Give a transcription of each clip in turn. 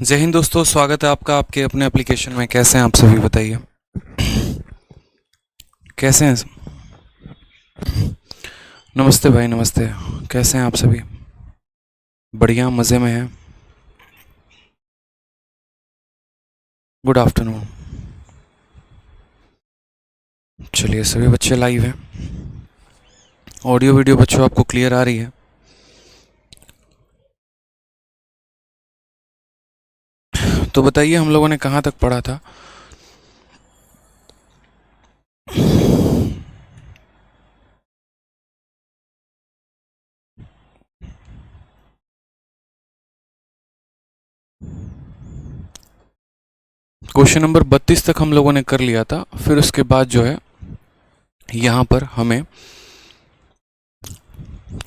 जय हिंद दोस्तों, स्वागत है आपका आपके अपने एप्लीकेशन में। कैसे हैं आप सभी, बताइए कैसे हैं। नमस्ते भाई, नमस्ते। कैसे हैं आप सभी? बढ़िया, मज़े में हैं। Good afternoon. चलिए, सभी बच्चे लाइव हैं। ऑडियो वीडियो बच्चों आपको क्लियर आ रही है? तो बताइए, हम लोगों ने कहाँ तक पढ़ा था? क्वेश्चन नंबर 32 तक हम लोगों ने कर लिया था। फिर उसके बाद जो है यहाँ पर हमें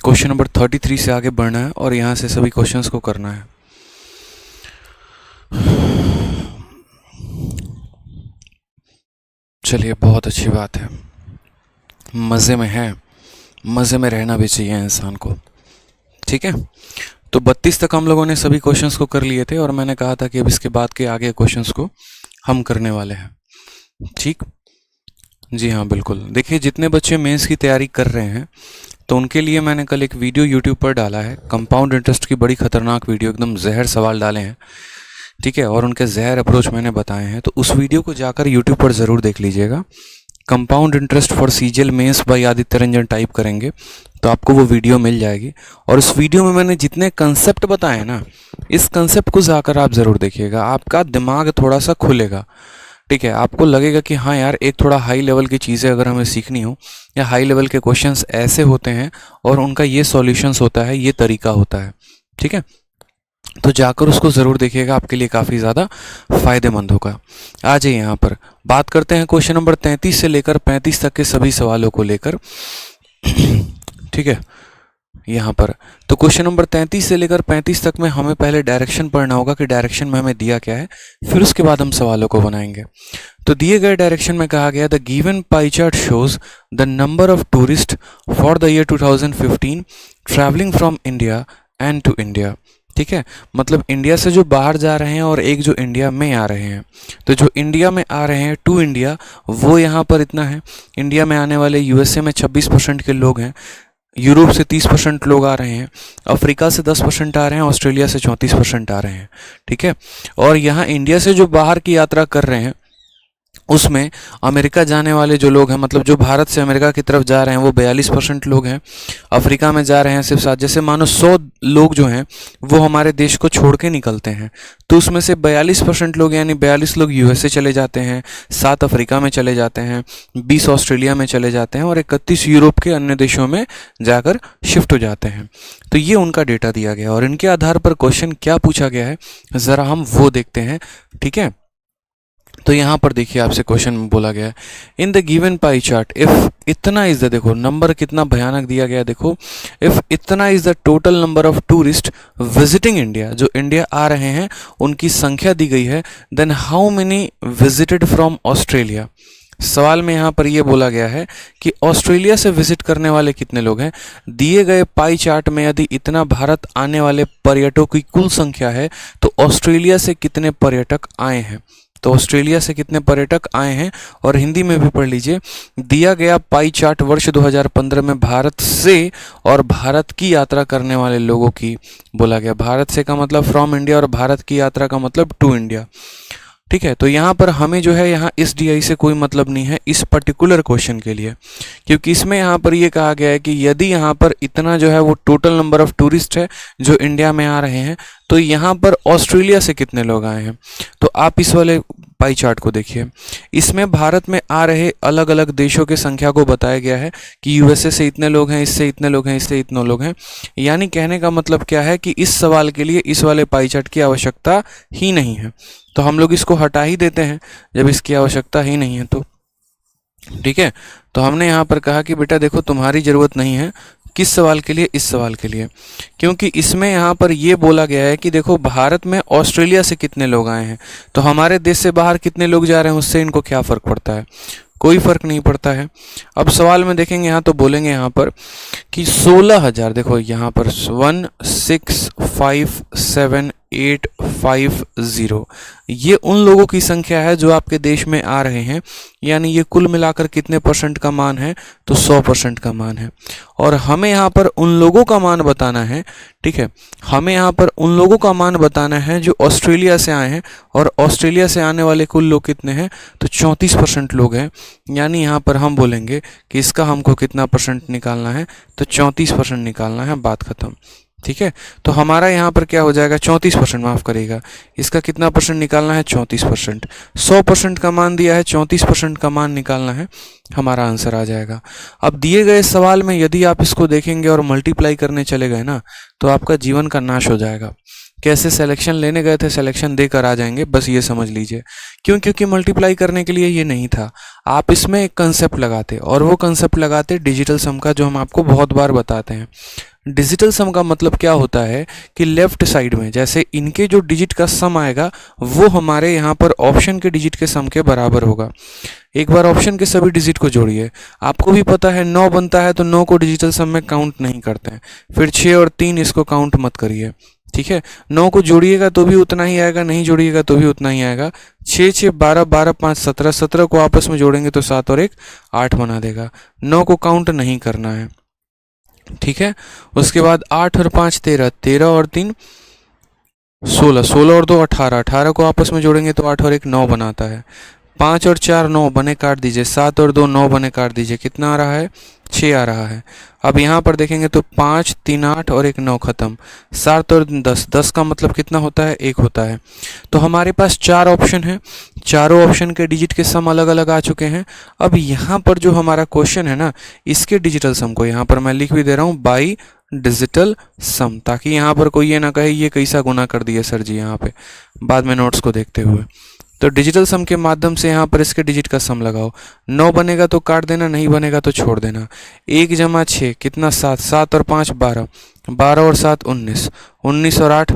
क्वेश्चन नंबर 33 से आगे बढ़ना है और यहाँ से सभी क्वेश्चंस को करना है। चलिए, बहुत अच्छी बात है। मज़े में है, मज़े में रहना भी चाहिए इंसान को। ठीक है, तो 32 तक हम लोगों ने सभी क्वेश्चंस को कर लिए थे और मैंने कहा था कि अब इसके बाद के आगे क्वेश्चंस को हम करने वाले हैं। ठीक, जी हाँ, बिल्कुल। देखिए, जितने बच्चे मेंस की तैयारी कर रहे हैं तो उनके लिए मैंने कल एक वीडियो यूट्यूब पर डाला है। कंपाउंड इंटरेस्ट की बड़ी खतरनाक वीडियो, एकदम जहर सवाल डाले हैं। ठीक है, और उनके जहर अप्रोच मैंने बताए हैं, तो उस वीडियो को जाकर यूट्यूब पर ज़रूर देख लीजिएगा। Compound interest for CGL mains by Aditya Ranjan type करेंगे तो आपको वो वीडियो मिल जाएगी। और उस वीडियो में मैंने जितने कंसेप्ट बताए ना, इस कंसेप्ट को जाकर आप ज़रूर देखिएगा। आपका दिमाग थोड़ा सा खुलेगा। ठीक है, आपको लगेगा कि हाँ यार, एक थोड़ा हाई लेवल की चीज़ें अगर हमें सीखनी हो, या हाई लेवल के क्वेश्चंस ऐसे होते हैं और उनका ये सॉल्यूशंस होता है, ये तरीका होता है। ठीक है, तो जाकर उसको ज़रूर देखिएगा, आपके लिए काफ़ी ज़्यादा फ़ायदेमंद होगा। आ जाइए, यहाँ पर बात करते हैं क्वेश्चन नंबर 33 से लेकर 35 तक के सभी सवालों को लेकर। ठीक है, यहाँ पर तो क्वेश्चन नंबर 33 से लेकर 35 तक में हमें पहले डायरेक्शन पढ़ना होगा कि डायरेक्शन में हमें दिया क्या है, फिर उसके बाद हम सवालों को बनाएंगे। तो दिए गए डायरेक्शन में कहा गया, the given pie chart shows the number of tourist for the year 2015 travelling from India and to India. ठीक है, मतलब इंडिया से जो बाहर जा रहे हैं और एक जो इंडिया में आ रहे हैं। तो जो इंडिया में आ रहे हैं टू इंडिया, वो यहाँ पर इतना है। इंडिया में आने वाले यूएसए में 26% के लोग हैं, यूरोप से 30% लोग आ रहे हैं, अफ्रीका से 10% आ रहे हैं, ऑस्ट्रेलिया से 34% आ रहे हैं। ठीक है, और यहाँ इंडिया से जो बाहर की यात्रा कर रहे हैं उसमें अमेरिका जाने वाले जो लोग हैं, मतलब जो भारत से अमेरिका की तरफ जा रहे हैं, वो 42% लोग हैं। अफ्रीका में जा रहे हैं सिर्फ 7, जैसे मानो 100 लोग जो हैं वो हमारे देश को छोड़ के निकलते हैं, तो उसमें से 42% लोग, यानी 42 लोग यूएसए चले जाते हैं, 7 अफ्रीका में चले जाते हैं, 20 ऑस्ट्रेलिया में चले जाते हैं और 31 यूरोप के अन्य देशों में जाकर शिफ्ट हो जाते हैं। तो ये उनका डेटा दिया गया और इनके आधार पर क्वेश्चन क्या पूछा गया है, ज़रा हम वो देखते हैं। ठीक है, तो यहाँ पर देखिए, आपसे क्वेश्चन में बोला गया है, in the given pie chart if इतना इज द, देखो नंबर कितना भयानक दिया गया है। देखो, इफ इतना is the total number of tourist visiting India, जो इंडिया आ रहे हैं उनकी संख्या दी गई है, then how many visited from Australia. सवाल में यहाँ पर ये बोला गया है कि ऑस्ट्रेलिया से विजिट करने वाले कितने लोग हैं। दिए गए पाई चार्ट में यदि इतना भारत आने वाले पर्यटकों की कुल संख्या है, तो ऑस्ट्रेलिया से कितने पर्यटक आए हैं। तो ऑस्ट्रेलिया से कितने पर्यटक आए हैं, और हिंदी में भी पढ़ लीजिए। दिया गया पाई चार्ट वर्ष 2015 में भारत से और भारत की यात्रा करने वाले लोगों की बोला गया। भारत से का मतलब फ्रॉम इंडिया और भारत की यात्रा का मतलब टू इंडिया। ठीक है, तो यहाँ पर हमें जो है, यहाँ इस डीआई से कोई मतलब नहीं है इस पर्टिकुलर क्वेश्चन के लिए, क्योंकि इसमें यहाँ पर ये कहा गया है कि यदि यहाँ पर इतना जो है वो टोटल नंबर ऑफ टूरिस्ट है जो इंडिया में आ रहे हैं, तो यहाँ पर ऑस्ट्रेलिया से कितने लोग आए हैं। तो आप इस वाले पाई चार्ट को देखिए, इसमें भारत में आ रहे अलग अलग देशों की संख्या को बताया गया है कि यूएसए से इतने लोग हैं, इससे इतने लोग हैं, इससे इतने लोग हैं। यानी कहने का मतलब क्या है कि इस सवाल के लिए इस वाले पाई चार्ट की आवश्यकता ही नहीं है, तो हम लोग इसको हटा ही देते हैं जब इसकी आवश्यकता ही नहीं है तो। ठीक है, तो हमने यहाँ पर कहा कि बेटा देखो, तुम्हारी ज़रूरत नहीं है। किस सवाल के लिए? इस सवाल के लिए, क्योंकि इसमें यहाँ पर ये बोला गया है कि देखो, भारत में ऑस्ट्रेलिया से कितने लोग आए हैं, तो हमारे देश से बाहर कितने लोग जा रहे हैं उससे इनको क्या फ़र्क पड़ता है, कोई फ़र्क नहीं पड़ता है। अब सवाल में देखेंगे यहाँ तो बोलेंगे यहाँ पर कि 16,000, देखो यहाँ पर 1 6 5 7 850। ये उन लोगों की संख्या है जो आपके देश में आ रहे हैं, यानी ये कुल मिलाकर कितने परसेंट का मान है, तो 100% का मान है। और हमें यहाँ पर उन लोगों का मान बताना है, ठीक है, हमें यहाँ पर उन लोगों का मान बताना है जो ऑस्ट्रेलिया से आए हैं, और ऑस्ट्रेलिया से आने वाले कुल लोग कितने हैं, तो 34% लोग हैं। यानी यहाँ पर हम बोलेंगे कि इसका हमको कितना परसेंट निकालना है, तो 34% निकालना है, बात खत्म। ठीक है, तो हमारा यहाँ पर क्या हो जाएगा, 34%, माफ़ करिएगा, इसका कितना परसेंट निकालना है, 34%। 100% का मान दिया है, 34% का मान निकालना है, हमारा आंसर आ जाएगा। अब दिए गए सवाल में यदि आप इसको देखेंगे और मल्टीप्लाई करने चले गए ना, तो आपका जीवन का नाश हो जाएगा। कैसे सिलेक्शन लेने गए थे, सिलेक्शन देकर आ जाएंगे, बस ये समझ लीजिए। क्यों? क्योंकि मल्टीप्लाई करने के लिए ये नहीं था, आप इसमें एक कंसेप्ट लगाते, और वो कंसेप्ट लगाते डिजिटल सम का, जो हम आपको बहुत बार बताते हैं। डिजिटल सम का मतलब क्या होता है कि लेफ्ट साइड में जैसे इनके जो डिजिट का सम आएगा वो हमारे यहाँ पर ऑप्शन के डिजिट के सम के बराबर होगा। एक बार ऑप्शन के सभी डिजिट को जोड़िए, आपको भी पता है 9 बनता है, तो 9 को डिजिटल सम में काउंट नहीं करते हैं। फिर 6 और 3 इसको काउंट मत करिए, ठीक है। 9 को जोड़िएगा तो भी उतना ही आएगा, नहीं जोड़िएगा तो भी उतना ही आएगा। 6 6 12, 12 5 17, 17 को आपस में जोड़ेंगे तो 7 और 1 8 बना देगा। 9 को काउंट नहीं करना है, ठीक है। उसके बाद 8 और 5 13, 13 और 3 16, 16 और 2 18, 18 को आपस में जोड़ेंगे तो 8 और 1 9 बनाता है। 5 और 4 9 बने काट दीजिए, 7 और 2 9 बने काट दीजिए, कितना आ रहा है, 6 आ रहा है। अब यहाँ पर देखेंगे तो 5 3 8 और 1 9 खत्म। 7 और 10, 10 का मतलब कितना होता है, 1 होता है। तो हमारे पास 4 ऑप्शन है, चारों ऑप्शन के डिजिट के सम अलग अलग आ चुके हैं। अब यहाँ पर जो हमारा क्वेश्चन है ना, इसके डिजिटल सम को यहाँ पर मैं लिख भी दे रहा हूँ, बाई डिजिटल सम, ताकि यहाँ पर कोई ये ना कहे ये कैसा गुना कर दिया सर जी यहाँ पे, बाद में नोट्स को देखते हुए। तो डिजिटल सम के माध्यम से यहाँ पर इसके डिजिट का सम लगाओ। 9 बनेगा तो काट देना, नहीं बनेगा तो छोड़ देना। 1 जमा 6 कितना, 7, 7 और 5 12, 12 और 7 19, 19 और 8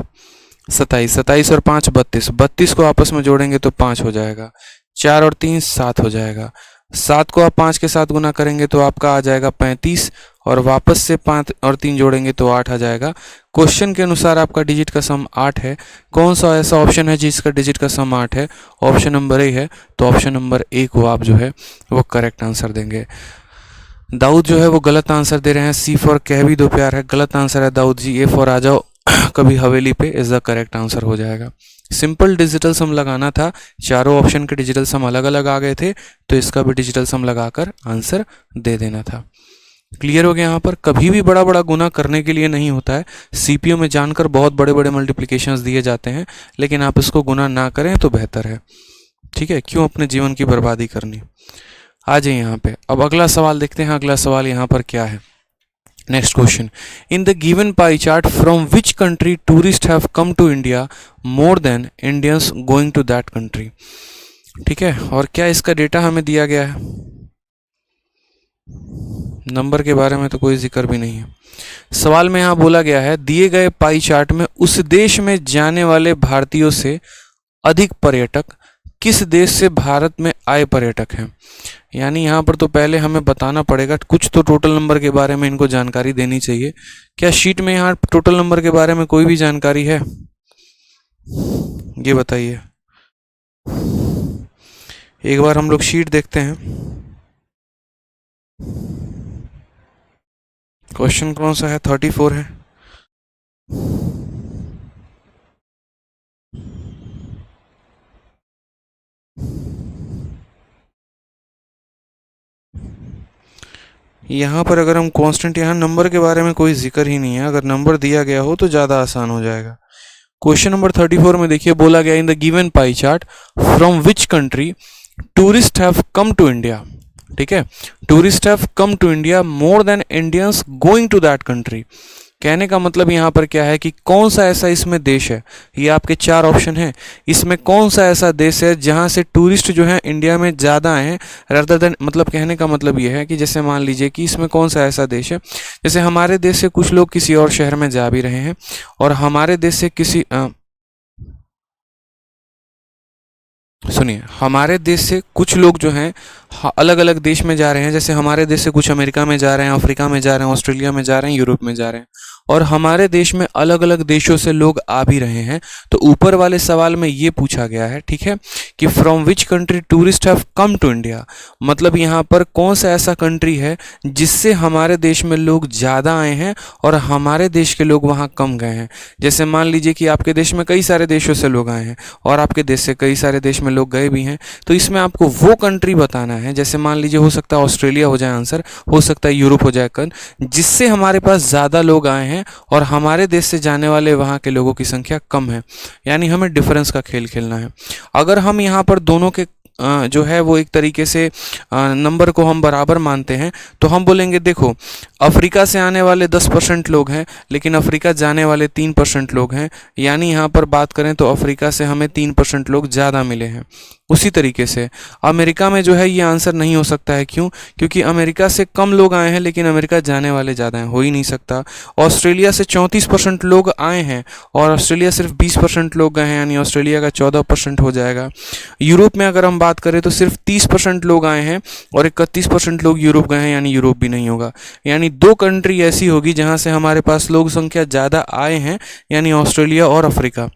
27, 27 और 5 32, 32 को आपस में जोड़ेंगे तो 5 हो जाएगा। 4 और 3 7 हो जाएगा। 7 को आप 5 के साथ गुना करेंगे तो आपका आ जाएगा 35, और वापस से 5 और 3 जोड़ेंगे तो 8 आ जाएगा। क्वेश्चन के अनुसार आपका डिजिट का सम 8 है। कौन सा ऐसा ऑप्शन है जिसका डिजिट का सम 8 है? ऑप्शन नंबर ए है। तो ऑप्शन नंबर ए को आप जो है वो करेक्ट आंसर देंगे। दाऊद जो है वो गलत आंसर दे रहे हैं। सी फॉर कह भी दो प्यार है, गलत आंसर है दाऊद जी। ए फॉर आ जाओ कभी हवेली पे इज द करेक्ट आंसर हो जाएगा। सिंपल डिजिटल सम लगाना था, चारों ऑप्शन के डिजिटल सम अलग अलग आ गए थे, तो इसका भी डिजिटल सम लगाकर आंसर दे देना था। क्लियर हो गया? यहाँ पर कभी भी बड़ा बड़ा गुना करने के लिए नहीं होता है। सीपीयू में जानकर बहुत बड़े बड़े मल्टीप्लिकेशंस दिए जाते हैं, लेकिन आप इसको गुना ना करें तो बेहतर है, ठीक है। क्यों अपने जीवन की बर्बादी करनी। आ जाइए यहाँ पे, अब अगला सवाल देखते हैं। अगला सवाल यहाँ पर क्या है? Next question, in the given pie chart from which country tourist have come to India more than Indians going to that country. ठीक है, और क्या इसका डेटा हमें दिया गया है? नंबर के बारे में तो कोई जिक्र भी नहीं है। सवाल में यहाँ बोला गया है, दिए गए पाई चार्ट में उस देश में जाने वाले भारतीयों से अधिक पर्यटक किस देश से भारत में आए पर्यटक हैं। यानी यहाँ पर तो पहले हमें बताना पड़ेगा, कुछ तो टोटल नंबर के बारे में इनको जानकारी देनी चाहिए। क्या शीट में यहाँ टोटल नंबर के बारे में कोई भी जानकारी है? ये बताइए। एक बार हम लोग शीट देखते हैं। क्वेश्चन कौन सा है? 34 है। यहाँ पर अगर हम कांस्टेंट, यहाँ नंबर के बारे में कोई जिक्र ही नहीं है। अगर नंबर दिया गया हो तो ज़्यादा आसान हो जाएगा। क्वेश्चन नंबर 34 में देखिए बोला गया, in the given pie chart from which country tourist have come to India. ठीक है, tourist have come to India more than Indians going to that country. कहने का मतलब यहाँ पर क्या है कि कौन सा ऐसा इसमें देश है, ये आपके 4 ऑप्शन हैं, इसमें कौन सा ऐसा देश है जहाँ से टूरिस्ट जो है इंडिया में ज़्यादा आए हैं रादर देन, मतलब कहने का मतलब ये है कि जैसे मान लीजिए कि इसमें कौन सा ऐसा देश है, जैसे हमारे देश से कुछ लोग किसी और शहर में जा भी रहे हैं, और हमारे देश से किसी सुनिए, हमारे देश से कुछ लोग जो हैं हाँ, अलग अलग देश में जा रहे हैं, जैसे हमारे देश से कुछ अमेरिका में जा रहे हैं, अफ्रीका में जा रहे हैं, ऑस्ट्रेलिया में जा रहे हैं, यूरोप में जा रहे हैं, और हमारे देश में अलग अलग देशों से लोग आ भी रहे हैं। तो ऊपर वाले सवाल में ये पूछा गया है, ठीक है, कि from which country tourist have come to India, मतलब यहाँ पर कौन सा ऐसा कंट्री है जिससे हमारे देश में लोग ज़्यादा आए हैं और हमारे देश के लोग वहाँ कम गए हैं। जैसे मान लीजिए कि आपके देश में कई सारे देशों से लोग आए हैं और आपके देश से कई सारे देश में लोग गए भी हैं, तो इसमें आपको वो कंट्री बताना है, जैसे मान लीजिए हो सकता है ऑस्ट्रेलिया हो जाए आंसर, हो सकता है यूरोप हो जाए कन, जिससे हमारे पास ज़्यादा लोग आए हैं और हमारे देश से जाने वाले वहाँ के लोगों की संख्या कम है। यानी हमें डिफरेंस का खेल खेलना है। अगर हम यहाँ पर दोनों के जो है वो एक तरीके से नंबर को हम बराबर मानते हैं, तो हम बोलेंगे देखो अफ्रीका से आने वाले 10% लोग हैं लेकिन अफ्रीका जाने वाले 3% लोग हैं, यानी यहाँ पर बात करें तो अफ्रीका से हमें 3% लोग ज़्यादा मिले हैं। उसी तरीके से अमेरिका में जो है ये आंसर नहीं हो सकता है, क्यों? क्योंकि अमेरिका से कम लोग आए हैं लेकिन अमेरिका जाने वाले ज़्यादा हैं, हो ही नहीं सकता। ऑस्ट्रेलिया से 34% लोग आए हैं और ऑस्ट्रेलिया सिर्फ 20% लोग गए हैं, यानी ऑस्ट्रेलिया का 14% हो जाएगा। यूरोप में अगर हम बात करें तो सिर्फ 30% लोग आए हैं और 31% लोग यूरोप गए हैं, यानी यूरोप भी नहीं होगा। यानी दो कंट्री ऐसी होगी जहाँ से हमारे पास लोग संख्या ज़्यादा आए हैं, यानी ऑस्ट्रेलिया और अफ्रीका।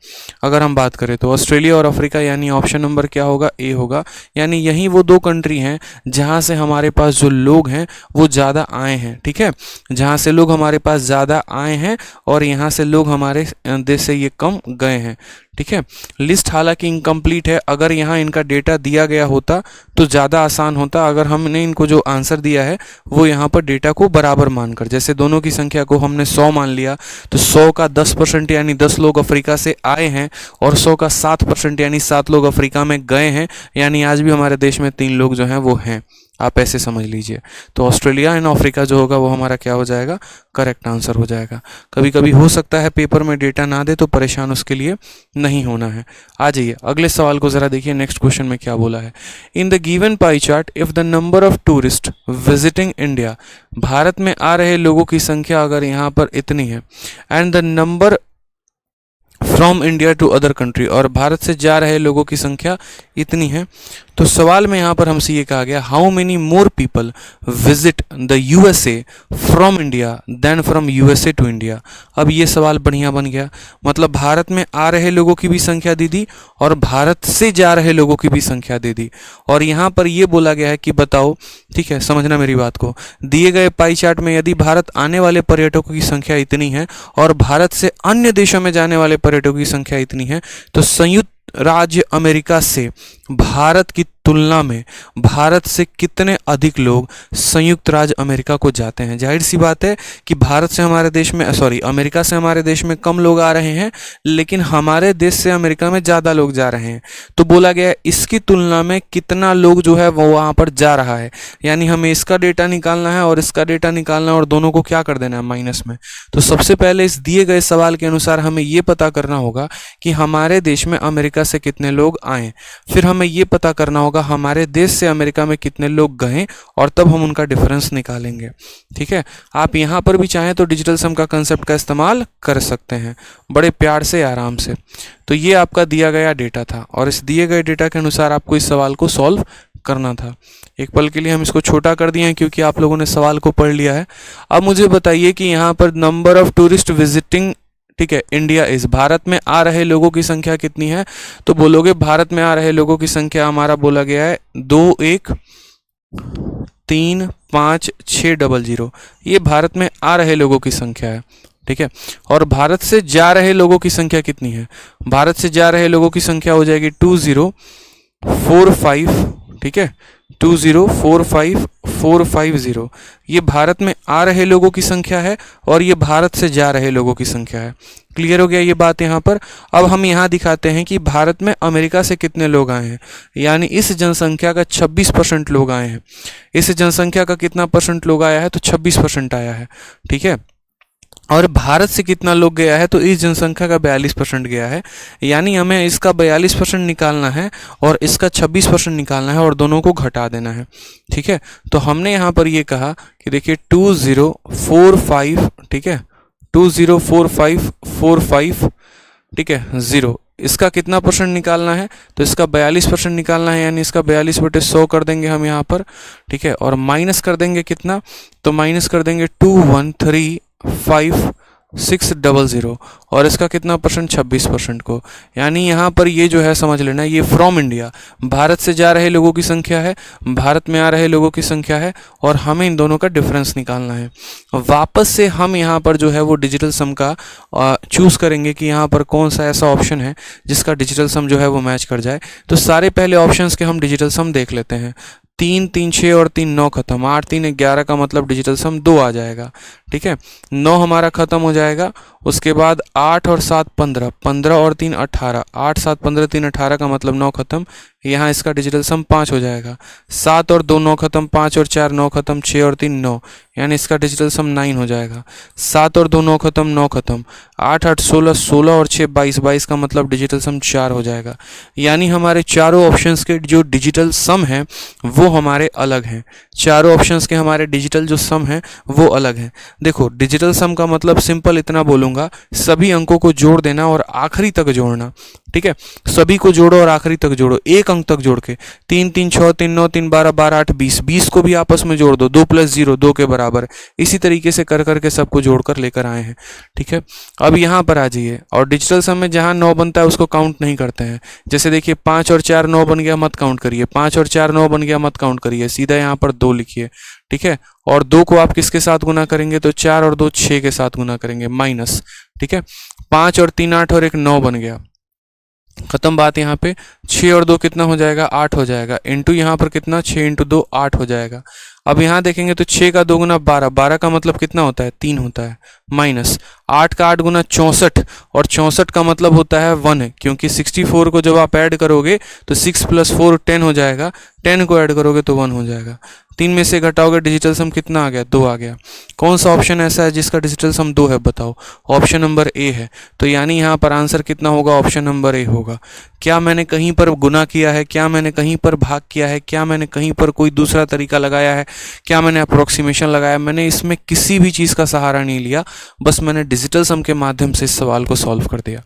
अगर हम बात करें तो ऑस्ट्रेलिया और अफ्रीका, यानी ऑप्शन नंबर क्या होगा? ए होगा। यानी यही वो दो कंट्री हैं जहां से हमारे पास जो लोग हैं वो ज़्यादा आए हैं, ठीक है, जहां से लोग हमारे पास ज़्यादा आए हैं और यहां से लोग हमारे देश से ये कम गए हैं, ठीक है। लिस्ट हालांकि इनकम्प्लीट है, अगर यहाँ इनका डेटा दिया गया होता तो ज़्यादा आसान होता। अगर हमने इनको जो आंसर दिया है वो यहाँ पर डेटा को बराबर मानकर, जैसे दोनों की संख्या को हमने 100 मान लिया, तो 100 का 10% यानी 10 लोग अफ्रीका से आए हैं और 100 का 7% यानी 7 लोग अफ्रीका में गए हैं, यानी आज भी हमारे देश में 3 लोग जो हैं वो हैं। आप ऐसे समझ लीजिए। तो ऑस्ट्रेलिया एंड अफ्रीका जो होगा वो हमारा क्या हो जाएगा? करेक्ट आंसर हो जाएगा। कभी कभी हो सकता है पेपर में डेटा ना दे, तो परेशान उसके लिए नहीं होना है। आ जाइए अगले सवाल को ज़रा देखिए, नेक्स्ट क्वेश्चन में क्या बोला है। In the given pie chart if the number of tourist visiting India, Bharat में आ रहे लोगों की संख्या अगर यहाँ पर इतनी है, and the number from India to other country, और भारत से जा रहे लोगों की संख्या इतनी है, तो सवाल में यहाँ पर हमसे ये कहा गया how many more people visit the USA from India than from USA to India. अब ये सवाल बढ़िया बन गया, मतलब भारत में आ रहे लोगों की भी संख्या दे दी और भारत से जा रहे लोगों की भी संख्या दे दी, और यहाँ पर ये बोला गया है कि बताओ, ठीक है, समझना मेरी बात को, दिए गए पाई चार्ट में यदि भारत आने वाले पर्यटकों की संख्या इतनी है और भारत से अन्य देशों में जाने वाले पर्यटकों की संख्या इतनी है, तो संयुक्त राज्य अमेरिका से भारत की तुलना में भारत से कितने अधिक लोग संयुक्त राज्य अमेरिका को जाते हैं? जाहिर सी बात है कि भारत से हमारे देश में अमेरिका से हमारे देश में कम लोग आ रहे हैं, लेकिन हमारे देश से अमेरिका में ज़्यादा लोग जा रहे हैं। तो बोला गया है इसकी तुलना में कितना लोग जो है वो वहाँ पर जा रहा है, यानी हमें इसका डेटा निकालना है और इसका डेटा निकालना है और दोनों को क्या कर देना है? माइनस में। तो सबसे पहले इस दिए गए सवाल के अनुसार हमें ये पता करना होगा कि हमारे देश में अमेरिका से कितने लोग आए, फिर हमें ये पता करना होगा हमारे देश से अमेरिका में कितने लोग गए, और तब हम उनका डिफरेंस निकालेंगे, ठीक है। आप यहाँ पर भी चाहें तो डिजिटल सम का कंसेप्ट का इस्तेमाल कर सकते हैं बड़े प्यार से, आराम से। तो ये आपका दिया गया डेटा था और इस दिए गए डेटा के अनुसार आपको इस सवाल को सॉल्व करना था। एक पल के लिए हम इसको छोटा कर दिए हैं क्योंकि आप लोगों ने सवाल को पढ़ लिया है। अब मुझे बताइए कि यहाँ पर नंबर ऑफ टूरिस्ट विजिटिंग, ठीक है, इंडिया इस, भारत में आ रहे लोगों की संख्या कितनी है? तो बोलोगे भारत में आ रहे लोगों की संख्या हमारा बोला गया है 213560, ये भारत में आ रहे लोगों की संख्या है, ठीक है। और भारत से जा रहे लोगों की संख्या कितनी है? भारत से जा रहे लोगों की संख्या हो जाएगी 2045, ठीक है, 2045,450, ये भारत में आ रहे लोगों की संख्या है और ये भारत से जा रहे लोगों की संख्या है। क्लियर हो गया ये बात यहाँ पर। अब हम यहाँ दिखाते हैं कि भारत में अमेरिका से कितने लोग आए हैं, यानी इस जनसंख्या का 26% लोग आए हैं। इस जनसंख्या का कितना परसेंट लोग आया है? तो 26% आया है, ठीक है। और भारत से कितना लोग गया है? तो इस जनसंख्या का 42% गया है, यानी हमें इसका 42% निकालना है और इसका 26% निकालना है और दोनों को घटा देना है, ठीक है। तो हमने यहाँ पर ये कहा कि देखिए 2045, ठीक है, 204545, ठीक है, 0, इसका कितना परसेंट निकालना है, तो इसका 42% निकालना है, यानी इसका 42/100 कर देंगे हम यहाँ पर, ठीक है। और माइनस कर देंगे कितना, तो माइनस कर देंगे 2135600 और इसका कितना परसेंट, 26% को। यानी यहाँ पर ये जो है समझ लेना, ये फ्रॉम इंडिया, भारत से जा रहे लोगों की संख्या है, भारत में आ रहे लोगों की संख्या है, और हमें इन दोनों का डिफरेंस निकालना है। वापस से हम यहाँ पर जो है वो डिजिटल सम का चूज़ करेंगे कि यहाँ पर कौन सा ऐसा ऑप्शन है जिसका डिजिटल सम जो है वो मैच कर जाए। तो सारे पहले ऑप्शंस के हम डिजिटल सम देख लेते हैं। 3 3 6 और 3 9 खत्म, 8 3 11 का मतलब डिजिटल सम 2 आ जाएगा, ठीक है। 9 हमारा खत्म हो जाएगा, उसके बाद 8 और 7 15, 15 और 3 18, 8 7 15 3 18 का मतलब 9 खत्म, यहाँ इसका डिजिटल सम 5 हो जाएगा। 7 और 2 9 खत्म, 5 और 4 9 खत्म, 6 और 3 9, यानी इसका डिजिटल सम 9 हो जाएगा। 7 और 2 9 खत्म, 9 खत्म, 8 8 16, 16 और 6 22, 22 का मतलब डिजिटल सम 4 हो जाएगा। यानी हमारे चारों ऑप्शंस के जो डिजिटल सम हैं वो हमारे अलग हैं, चारों ऑप्शंस के हमारे डिजिटल जो सम हैं वो अलग हैं। देखो डिजिटल सम का मतलब सिंपल इतना बोलूँगा, सभी अंकों को जोड़ देना और आखिरी तक जोड़ना, ठीक है। सभी को जोड़ो और आखिरी तक जोड़ो, एक अंक तक जोड़ के, 3 3 6 3 9 3 12 12 8 20, 20 को भी आपस में जोड़ दो, 2 + 0 2 के बराबर। इसी तरीके से कर करके सबको जोड़कर लेकर आए हैं, ठीक है। अब यहाँ पर आ जाइए, और डिजिटल सम में जहाँ 9 बनता है उसको काउंट नहीं करते हैं। जैसे देखिए 5 और 4 9 बन गया, मत काउंट करिए, 5 और 4 9 बन गया, मत काउंट करिए, सीधा यहाँ पर 2 लिखिए, ठीक है। और 2 को आप किसके साथ गुना करेंगे, तो 4 और 2 6 के साथ गुना करेंगे, माइनस, ठीक है। 5 और 3 8 और 1 9 बन गया, खत्म बात। यहाँ पे 6 और 2 कितना हो जाएगा, 8 हो जाएगा, इंटू यहाँ पर कितना, 6 × 2 8 हो जाएगा। अब यहाँ देखेंगे तो 6 का 2 गुना 12, 12 का मतलब कितना होता है, 3 होता है, माइनस 8 का 8 गुना 64, और 64 का मतलब होता है 1, क्योंकि 64 को जब आप ऐड करोगे तो 6 + 4 10 हो जाएगा, 10 को ऐड करोगे तो 1 हो जाएगा। 3 में से घटाओगे, डिजिटल सम कितना आ गया, 2 आ गया। कौन सा ऑप्शन ऐसा है जिसका डिजिटल सम 2 है, बताओ। ऑप्शन नंबर ए है। तो यानी यहाँ पर आंसर कितना होगा, ऑप्शन नंबर ए होगा। क्या मैंने कहीं पर गुना किया है, क्या मैंने कहीं पर भाग किया है, क्या मैंने कहीं पर कोई दूसरा तरीका लगाया है, क्या मैंने अप्रोक्सीमेशन लगाया, मैंने इसमें किसी भी चीज़ का सहारा नहीं लिया, बस मैंने डिजिटल सम के माध्यम से इस सवाल को सॉल्व कर दिया।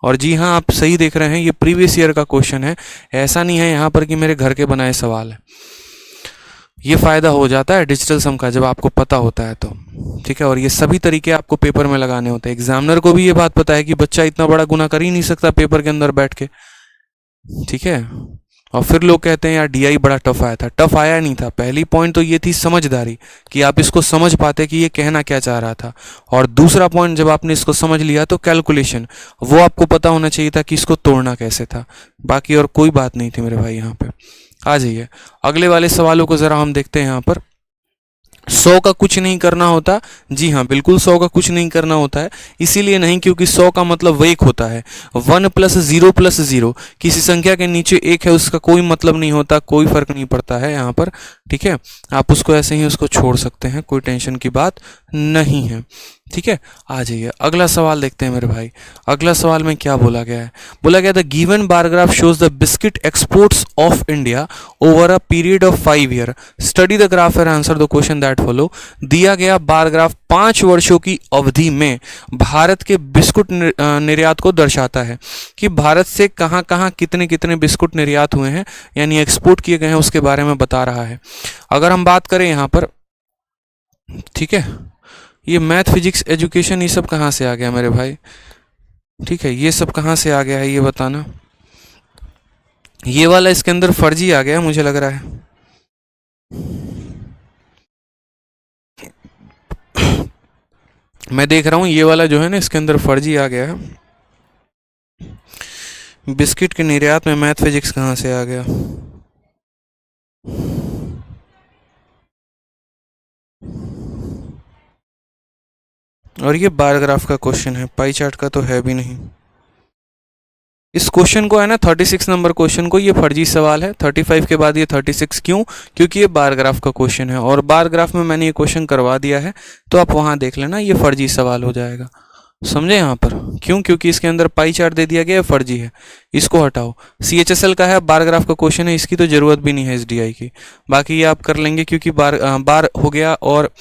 और जी हाँ, आप सही देख रहे हैं, ये प्रीवियस ईयर का क्वेश्चन है, ऐसा नहीं है यहाँ पर कि मेरे घर के बनाए सवाल है। ये फ़ायदा हो जाता है डिजिटल सम का जब आपको पता होता है तो, ठीक है। और ये सभी तरीके आपको पेपर में लगाने होते हैं। एग्जामिनर को भी ये बात पता है कि बच्चा इतना बड़ा गुना कर ही नहीं सकता पेपर के अंदर बैठ के, ठीक है। और फिर लोग कहते हैं यार डीआई बड़ा टफ आया था, टफ आया नहीं था। पहली पॉइंट तो ये थी समझदारी, कि आप इसको समझ पाते कि ये कहना क्या चाह रहा था। और दूसरा पॉइंट, जब आपने इसको समझ लिया तो कैलकुलेशन, वो आपको पता होना चाहिए था कि इसको तोड़ना कैसे था। बाकी और कोई बात नहीं थी मेरे भाई। यहाँ पे आ जाइए, अगले वाले सवालों को ज़रा हम देखते हैं। यहाँ पर 100 का कुछ नहीं करना होता, जी हाँ बिल्कुल 100 का कुछ नहीं करना होता है। इसीलिए नहीं क्योंकि 100 का मतलब वो एक होता है, 1 + 0 + 0, किसी संख्या के नीचे एक है उसका कोई मतलब नहीं होता, कोई फर्क नहीं पड़ता है यहाँ पर, ठीक है। आप उसको ऐसे ही उसको छोड़ सकते हैं, कोई टेंशन की बात नहीं है, ठीक है। आ जाइए अगला सवाल देखते हैं मेरे भाई। अगला सवाल में क्या बोला गया है, बोला गया the given bar graph shows the biscuit exports of India over a period of 5 year, study the graph and answer the question that follow. दिया गया बार ग्राफ 5 वर्षों की अवधि में भारत के बिस्कुट निर्यात को दर्शाता है, कि भारत से कहाँ कहाँ कितने कितने बिस्कुट निर्यात हुए हैं, यानी एक्सपोर्ट किए गए हैं, उसके बारे में बता रहा है। अगर हम बात करें यहाँ पर, ठीक है, ये मैथ फिजिक्स एजुकेशन ये सब कहाँ से आ गया मेरे भाई, ठीक है, ये सब कहाँ से आ गया है ये बताना। ये वाला इसके अंदर फर्जी आ गया मुझे लग रहा है। मैं देख रहा हूँ ये वाला जो है ना इसके अंदर फर्जी आ गया है। बिस्किट के निर्यात में मैथ फिजिक्स कहाँ से आ गया। और ये बार ग्राफ का क्वेश्चन है, पाई चार्ट का तो है भी नहीं। इस क्वेश्चन को है ना 36 नंबर क्वेश्चन को, ये फर्जी सवाल है। 35 के बाद ये 36 क्यों, क्योंकि ये बार ग्राफ का क्वेश्चन है, और बार ग्राफ में मैंने ये क्वेश्चन करवा दिया है, तो आप वहाँ देख लेना, ये फर्जी सवाल हो जाएगा। समझे यहाँ पर क्यों, क्योंकि इसके अंदर पाई चार्ट दे दिया गया है, फर्जी है, इसको हटाओ। CHSL का है, बार ग्राफ का क्वेश्चन है, इसकी तो ज़रूरत भी नहीं है SDI की। बाकी ये आप कर लेंगे क्योंकि बार हो गया, और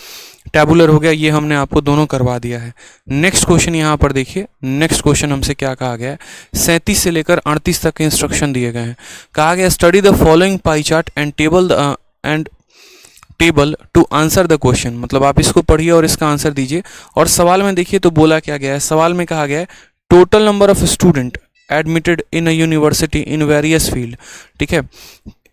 टैबुलर हो गया, ये हमने आपको दोनों करवा दिया है। नेक्स्ट क्वेश्चन यहाँ पर देखिए, नेक्स्ट क्वेश्चन हमसे क्या कहा गया है, 37 से लेकर 38 तक के इंस्ट्रक्शन दिए गए हैं। कहा गया study the following pie chart and table to answer the question, मतलब आप इसको पढ़िए और इसका आंसर दीजिए। और सवाल में देखिए तो बोला क्या गया है, सवाल में कहा गया है total number of student admitted in a university in various field. ठीक है,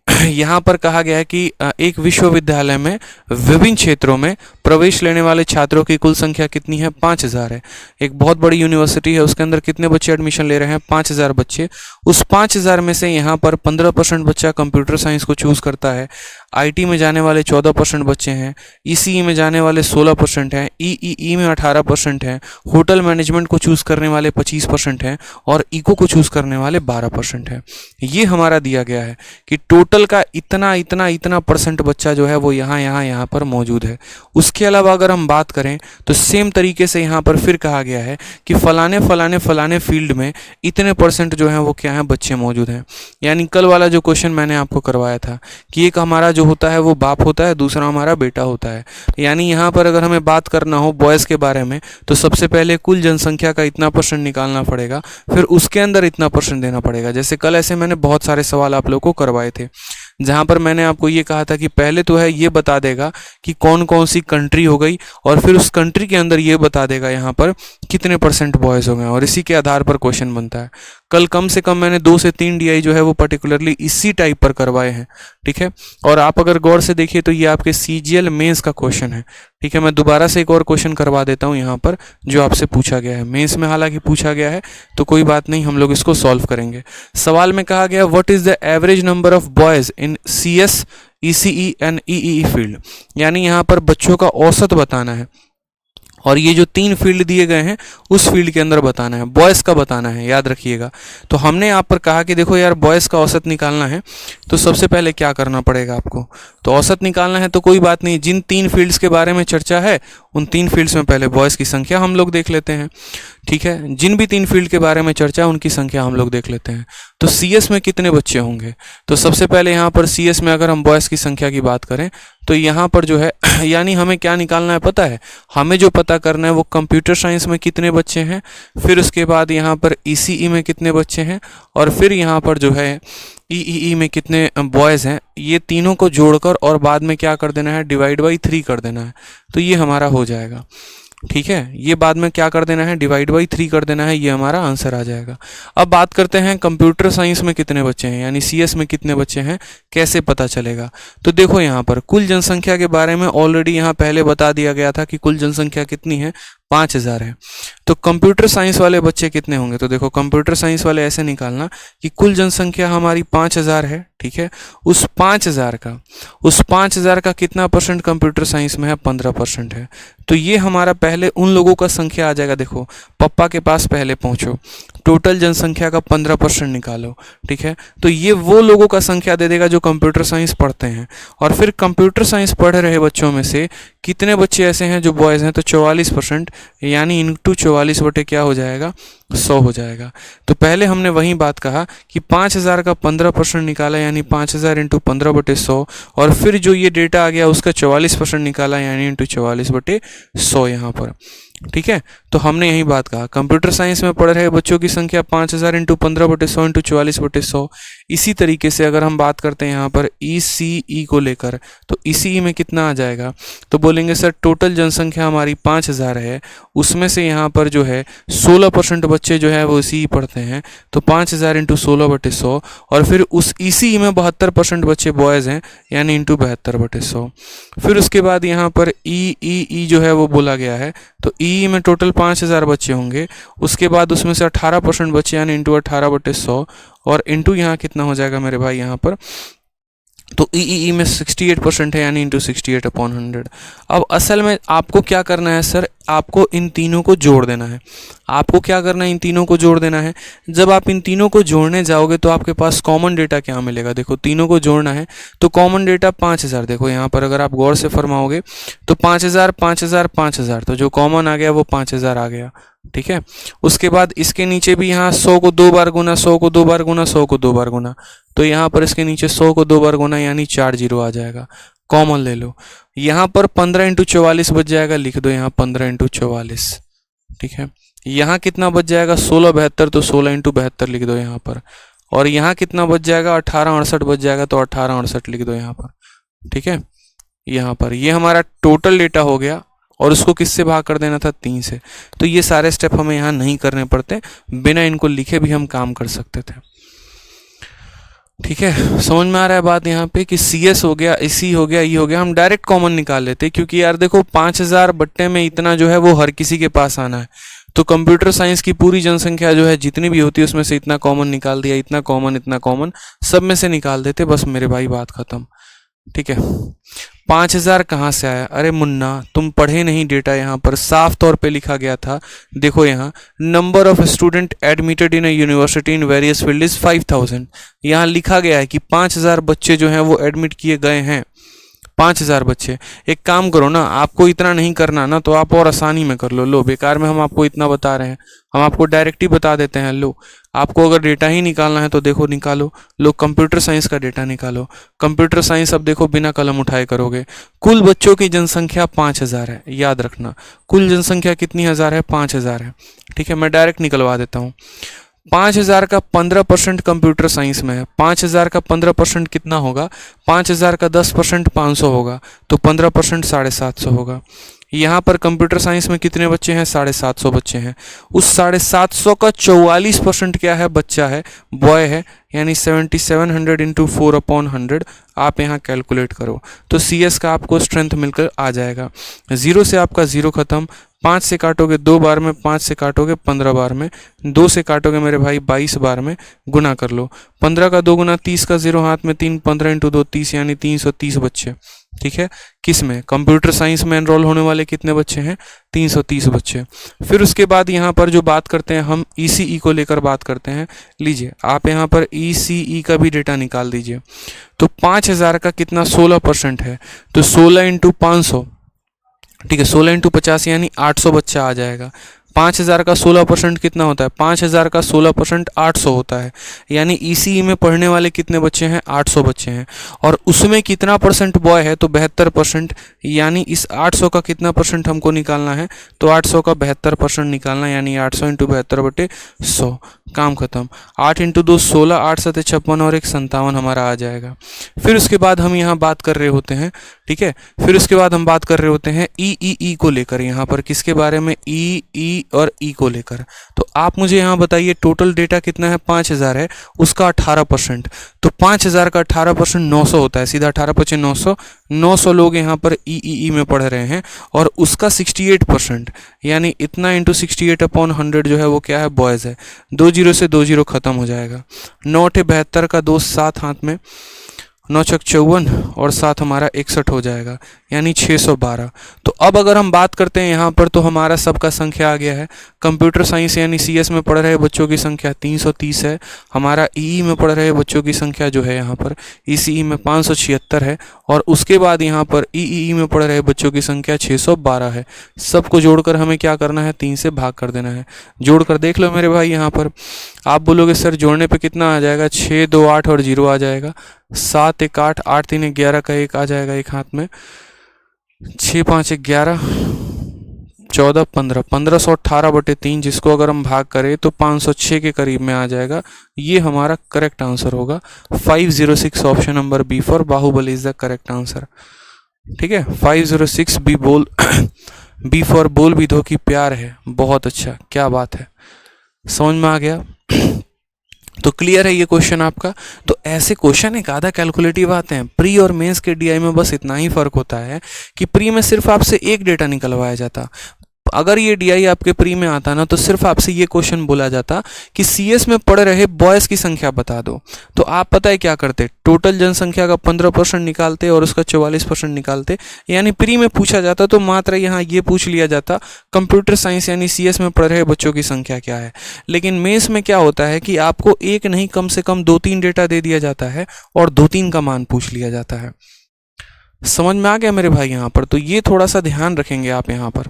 यहाँ पर कहा गया है कि एक विश्वविद्यालय में विभिन्न क्षेत्रों में प्रवेश लेने वाले छात्रों की कुल संख्या कितनी है, 5000 है। एक बहुत बड़ी यूनिवर्सिटी है, उसके अंदर कितने बच्चे एडमिशन ले रहे हैं, 5000 बच्चे। उस 5000 में से यहाँ पर 15% बच्चा कंप्यूटर साइंस को चूज करता है, आईटी में जाने वाले 14% बच्चे हैं, ईसीई में जाने वाले 16% हैं, ईईई में 18% हैं, होटल मैनेजमेंट को चूज करने वाले 25% हैं और इको को चूज करने वाले 12% हैं। ये हमारा दिया गया है कि टोटल का इतना इतना इतना परसेंट बच्चा जो है वो यहाँ पर मौजूद है। उसके अलावा अगर हम बात करें तो सेम तरीके से यहाँ पर फिर कहा गया है कि फलाने फलाने फलाने फील्ड में इतने परसेंट जो है वो क्या है, बच्चे मौजूद हैं। यानी कल वाला जो क्वेश्चन मैंने आपको करवाया था कि एक हमारा जो होता है वो बाप होता है, दूसरा हमारा बेटा होता है। यानी यहाँ पर अगर हमें बात करना हो बॉयज़ के बारे में तो सबसे पहले कुल जनसंख्या का इतना परसेंट निकालना पड़ेगा, फिर उसके अंदर इतना परसेंट देना पड़ेगा। जैसे कल ऐसे मैंने बहुत सारे सवाल आप लोग को करवाए थे, जहाँ पर मैंने आपको ये कहा था कि पहले तो है ये बता देगा कि कौन कौन सी कंट्री हो गई और फिर उस कंट्री के अंदर ये बता देगा यहाँ पर कितने परसेंट बॉयज़ हो गए, और इसी के आधार पर क्वेश्चन बनता है। कल कम से कम मैंने 2 से 3 डीआई जो है वो पर्टिकुलरली इसी टाइप पर करवाए हैं। ठीक है, और आप अगर गौर से देखिए तो ये आपके सीजीएल मेंस का क्वेश्चन है। ठीक है, मैं दोबारा से एक और क्वेश्चन करवा देता हूँ यहाँ पर जो आपसे पूछा गया है, मेंस में हालांकि पूछा गया है तो कोई बात नहीं, हम लोग इसको सॉल्व करेंगे। सवाल में कहा गया what is the average number of boys in CS ECE and EEE field, यानी यहाँ पर बच्चों का औसत बताना है और ये जो 3 फील्ड दिए गए हैं उस फील्ड के अंदर बताना है, बॉयज़ का बताना है, याद रखिएगा। तो हमने यहाँ पर कहा कि देखो यार बॉयज़ का औसत निकालना है तो सबसे पहले क्या करना पड़ेगा आपको, तो औसत निकालना है तो कोई बात नहीं, जिन 3 फील्ड्स के बारे में चर्चा है उन 3 फील्ड्स में पहले बॉयज़ की संख्या हम लोग देख लेते हैं। ठीक है, जिन भी 3 फील्ड के बारे में चर्चा है उनकी संख्या हम लोग देख लेते हैं। तो सीएस में कितने बच्चे होंगे, तो सबसे पहले यहाँ पर सीएस में अगर हम बॉयज़ की संख्या की बात करें तो यहाँ पर जो है यानी हमें क्या निकालना है पता है, हमें जो पता करना है वो कंप्यूटर साइंस में कितने बच्चे हैं, फिर उसके बाद यहाँ पर ईसीई में कितने बच्चे हैं और फिर यहाँ पर जो है ईईई में कितने बॉयज़ हैं, ये तीनों को जोड़कर और बाद में क्या कर देना है, डिवाइड बाई 3 कर देना है। तो ये हमारा हो जाएगा। ठीक है, ये बाद में क्या कर देना है, डिवाइड बाई 3 कर देना है, ये हमारा आंसर आ जाएगा। अब बात करते हैं कंप्यूटर साइंस में कितने बच्चे हैं, यानी सीएस में कितने बच्चे हैं, कैसे पता चलेगा। तो देखो यहाँ पर कुल जनसंख्या के बारे में ऑलरेडी यहाँ पहले बता दिया गया था कि कुल जनसंख्या कितनी है, 5000 है। तो कंप्यूटर साइंस वाले बच्चे कितने होंगे, तो देखो कंप्यूटर साइंस वाले ऐसे निकालना कि कुल जनसंख्या हमारी 5000 है। ठीक है, उस 5000 का कितना परसेंट कंप्यूटर साइंस में है, 15% है। तो ये हमारा पहले उन लोगों का संख्या आ जाएगा। देखो पप्पा के पास पहले पहुंचो, टोटल जनसंख्या का 15% निकालो। ठीक है, तो ये वो लोगों का संख्या दे देगा जो कंप्यूटर साइंस पढ़ते हैं। और फिर कंप्यूटर साइंस पढ़ रहे बच्चों में से कितने बच्चे ऐसे हैं जो बॉयज़ हैं, तो 44%, यानी इंटू 44 बटे क्या हो जाएगा, 100 हो जाएगा। तो पहले हमने वही बात कहा कि 5000 का 15% निकाला यानी 5000 इंटू 15 बटे 100, और फिर जो ये डेटा आ गया उसका 44% निकाला यानी इंटू 44 बटे 100 यहाँ पर। ठीक है, तो हमने यही बात कहा कंप्यूटर साइंस में पढ़ रहे बच्चों की संख्या 5000 इंटू 15 बटे 100 इंटू 44 बटे 100। इसी तरीके से अगर हम बात करते हैं यहाँ पर ईसीई को लेकर, तो ईसीई में कितना आ जाएगा, तो बोलेंगे सर टोटल जनसंख्या हमारी 5000 है, उसमें से यहाँ पर जो है 16% बच्चे जो है वो ईसीई पढ़ते हैं, तो 5000 इंटू 16 बटे 100, और फिर उस ईसीई में 72% बच्चे बॉयज़ हैं यानी इंटू 72 बटे 100। फिर उसके बाद यहाँ पर ई जो है वो बोला गया है, तो ई में टोटल 5000 बच्चे होंगे, उसके बाद उसमें से 18% बच्चे यानी इंटू 18 बटे 100, और इंटू यहाँ कितना हो जाएगा मेरे भाई यहाँ पर, तो ई में 68% है यानी इंटू 68/100। अब असल में आपको क्या करना है सर, आपको इन तीनों को जोड़ देना है। आपको क्या करना है, इन तीनों को जोड़ देना है। जब आप इन तीनों को जोड़ने जाओगे तो आपके पास कॉमन डेटा क्या मिलेगा, देखो तीनों को जोड़ना है तो कॉमन डेटा 5000। देखो यहाँ पर अगर आप गौर से फरमाओगे तो 5000 5000 5000, तो जो कॉमन आ गया वो 5000 आ गया। ठीक है, उसके बाद इसके नीचे भी यहाँ 100 को 2 बार गुना, 100 को 2 बार गुना, 100 को 2 बार गुना, तो यहाँ पर इसके नीचे 100 को 2 बार गुना यानी 4 जीरो आ जाएगा। कॉमन ले लो। यहाँ पर 15 इंटू 44 बच जाएगा, लिख दो यहाँ 15 इंटू 44, ठीक है। यहाँ कितना बच जाएगा 1672, तो 16 इंटू 72 लिख दो यहाँ पर। और यहाँ कितना बच जाएगा 1868 बच जाएगा, तो 1868 लिख दो यहाँ पर, ठीक है। यहाँ पर ये हमारा टोटल डेटा हो गया और उसको किससे भाग कर देना था 3 से। तो ये सारे स्टेप हमें यहाँ नहीं करने पड़ते, बिना इनको लिखे भी हम काम कर सकते थे, ठीक है। समझ में आ रहा है बात यहाँ पे कि CS हो गया, इसी हो गया, ये हो गया, हम डायरेक्ट कॉमन निकाल लेते, क्योंकि यार देखो 5000 बट्टे में इतना जो है वो हर किसी के पास आना है। तो कंप्यूटर साइंस की पूरी जनसंख्या जो है जितनी भी होती है उसमें से इतना कॉमन निकाल दिया, इतना कॉमन सब में से निकाल देते, बस मेरे भाई बात खत्म, ठीक है। 5000 कहाँ से आया? अरे मुन्ना तुम पढ़े नहीं, डेटा यहाँ पर साफ तौर पे लिखा गया था। देखो यहाँ number of student admitted in a university in various field is 5000। यहाँ लिखा गया है कि 5000 बच्चे जो हैं वो एडमिट किए गए हैं, 5000 बच्चे। एक काम करो ना, आपको इतना नहीं करना ना तो आप और आसानी में कर लो। लो बेकार में हम आपको इतना बता रहे हैं, हम आपको डायरेक्ट ही बता देते हैं। लो आपको अगर डेटा ही निकालना है तो देखो निकालो, लो कंप्यूटर साइंस का डेटा निकालो। कंप्यूटर साइंस अब देखो बिना कलम उठाए करोगे। कुल बच्चों की जनसंख्या 5000 है, याद रखना कुल जनसंख्या कितनी हजार है? 5000 है, ठीक है। मैं डायरेक्ट निकलवा देता हूँ। 5000 का 15% कंप्यूटर साइंस में है। 5000 का 15% कितना होगा? 5000 का 10% 500 होगा, तो 15% 750 होगा। यहाँ पर कंप्यूटर साइंस में कितने बच्चे हैं? 750 बच्चे हैं। उस 750 का 44% क्या है? बच्चा है, बॉय है, यानी 7700 इंटू 4/100 आप यहाँ कैलकुलेट करो तो CS का आपको स्ट्रेंथ मिलकर आ जाएगा। 0 से आपका 0 खत्म, 5 से काटोगे 2 बार में, 5 से काटोगे 15 बार में, 2 से काटोगे मेरे भाई 22 बार में, गुना कर लो। 15 का 2 गुना 30 का 0 हाथ में 3, 15 इंटू 2 30, यानी 330 बच्चे, ठीक है। किस में? कंप्यूटर साइंस में एनरोल होने वाले कितने बच्चे हैं? 330 बच्चे। फिर उसके बाद यहाँ पर जो बात करते हैं हम ECE को लेकर बात करते हैं। लीजिए आप यहाँ पर ECE का भी डेटा निकाल दीजिए। तो 5000 का कितना 16% है, तो 16 इंटू 500, ठीक है, 16 इंटू 50 यानी 800 बच्चा आ जाएगा। 5000 का 16% कितना होता है? 5000 का 16% 800 होता है, यानी ECE में पढ़ने वाले कितने बच्चे हैं? 800 बच्चे हैं। और उसमें कितना परसेंट बॉय है? तो 72%, यानी इस 800 का कितना परसेंट हमको निकालना है? तो 800 का 72% निकालना, यानी 800 इंटू 72/100, काम खत्म। 8 इंटू 2 16, 8 7 56 और 1 57 हमारा आ जाएगा। फिर उसके बाद हम यहाँ बात कर रहे होते हैं, ठीक है, फिर उसके बाद हम बात कर रहे होते हैं EEE को लेकर। यहाँ पर किसके बारे में? EE और E को लेकर। तो आप मुझे यहाँ बताइए टोटल डेटा कितना है? 5000 है, उसका 18%। तो 5000 का 18% 900 होता है, सीधा 18 × 900, 900 लोग यहाँ पर EEE में पढ़ रहे हैं और उसका 68%, यानी इतना इंटू 68/100 जो है वो क्या है? बॉयज़ है। 2 0 से 2 0 खत्म हो जाएगा। 9 × 72 का 2 7 हाथ में, 9 × 54 और 7 हमारा 61 हो जाएगा, यानी 612। तो अब अगर हम बात करते हैं यहाँ पर, तो हमारा सबका संख्या आ गया है। कंप्यूटर साइंस यानी CS में पढ़ रहे बच्चों की संख्या 330 है। हमारा EE में पढ़ रहे बच्चों की संख्या जो है यहाँ पर ECE में 576 है। और उसके बाद यहाँ पर EEE में पढ़ रहे बच्चों की संख्या 612 है। सबको जोड़कर हमें क्या करना है? 3 से भाग कर देना है। जोड़कर देख लो मेरे भाई, यहाँ पर आप बोलोगे सर जोड़ने पे कितना आ जाएगा? 6 2 8 और 0 आ जाएगा। 7 1 8, 8 3 11 का 1 आ जाएगा एक हाथ में। 6 5 11 14 15, 1518/3, जिसको अगर हम भाग करें तो 506 के करीब में आ जाएगा। ये हमारा करेक्ट आंसर होगा। 506 option number B for Baahubali is the correct answer, ठीक है। 506 बी बोल B फॉर बोल भी दो कि प्यार है। बहुत अच्छा, क्या बात है, समझ में आ गया। तो क्लियर है ये क्वेश्चन आपका। तो ऐसे क्वेश्चन एक आधा कैलकुलेटिव आते हैं। प्री और मेंस के DI में बस इतना ही फर्क होता है कि प्री में सिर्फ आपसे एक डेटा निकलवाया जाता। अगर ये DI आपके प्री में आता ना, तो सिर्फ आपसे ये क्वेश्चन बोला जाता कि CS में पढ़ रहे बॉयज़ की संख्या बता दो। तो आप पता है क्या करते? टोटल जनसंख्या का 15% निकालते और उसका 44% निकालते। यानी प्री में पूछा जाता तो मात्र यहाँ ये पूछ लिया जाता कंप्यूटर साइंस यानी CS में पढ़ रहे बच्चों की संख्या क्या है। लेकिन मेंस में क्या होता है कि आपको एक नहीं कम से कम 2-3 डेटा दे दिया जाता है और 2-3 का मान पूछ लिया जाता है। समझ में आ गया मेरे भाई यहाँ पर? तो ये थोड़ा सा ध्यान रखेंगे आप यहाँ पर,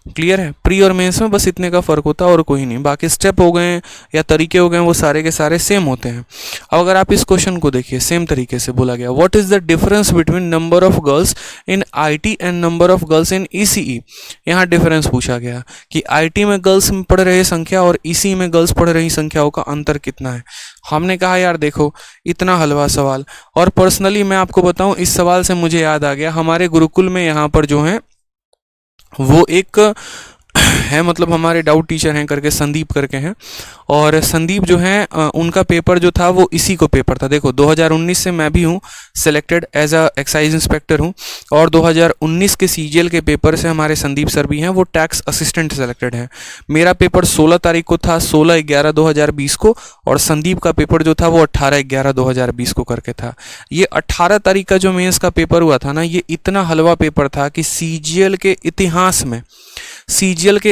क्लियर है? प्री और मेंस में बस इतने का फ़र्क होता है और कोई नहीं, बाकी स्टेप हो गए हैं या तरीके हो गए हैं वो सारे के सारे सेम होते हैं। अब अगर आप इस क्वेश्चन को देखिए, सेम तरीके से बोला गया, what is the difference between number of girls in IT and number of girls in ECE. यहाँ डिफरेंस पूछा गया कि आईटी में गर्ल्स पढ़ रहे संख्या और ईसीई में गर्ल्स पढ़ रही संख्याओं का अंतर कितना है। हमने कहा यार देखो इतना हलवा सवाल, और पर्सनली मैं आपको बताऊं इस सवाल से मुझे याद आ गया, हमारे गुरुकुल में यहाँ पर जो है वो एक है, मतलब हमारे डाउट टीचर हैं करके, संदीप करके हैं, और संदीप जो है उनका पेपर जो था वो इसी को पेपर था। देखो 2019 से मैं भी हूँ selected as a excise inspector हूँ, और 2019 के सीजीएल के पेपर से हमारे संदीप सर भी हैं, वो टैक्स असिस्टेंट सेलेक्टेड हैं। मेरा पेपर 16 तारीख को था, 16/11/2020 को, और संदीप का पेपर जो था वो 18/11/2020 को करके था। ये 18 तारीख का जो मेंस का पेपर हुआ था ना, ये इतना हलवा पेपर था कि सीजीएल के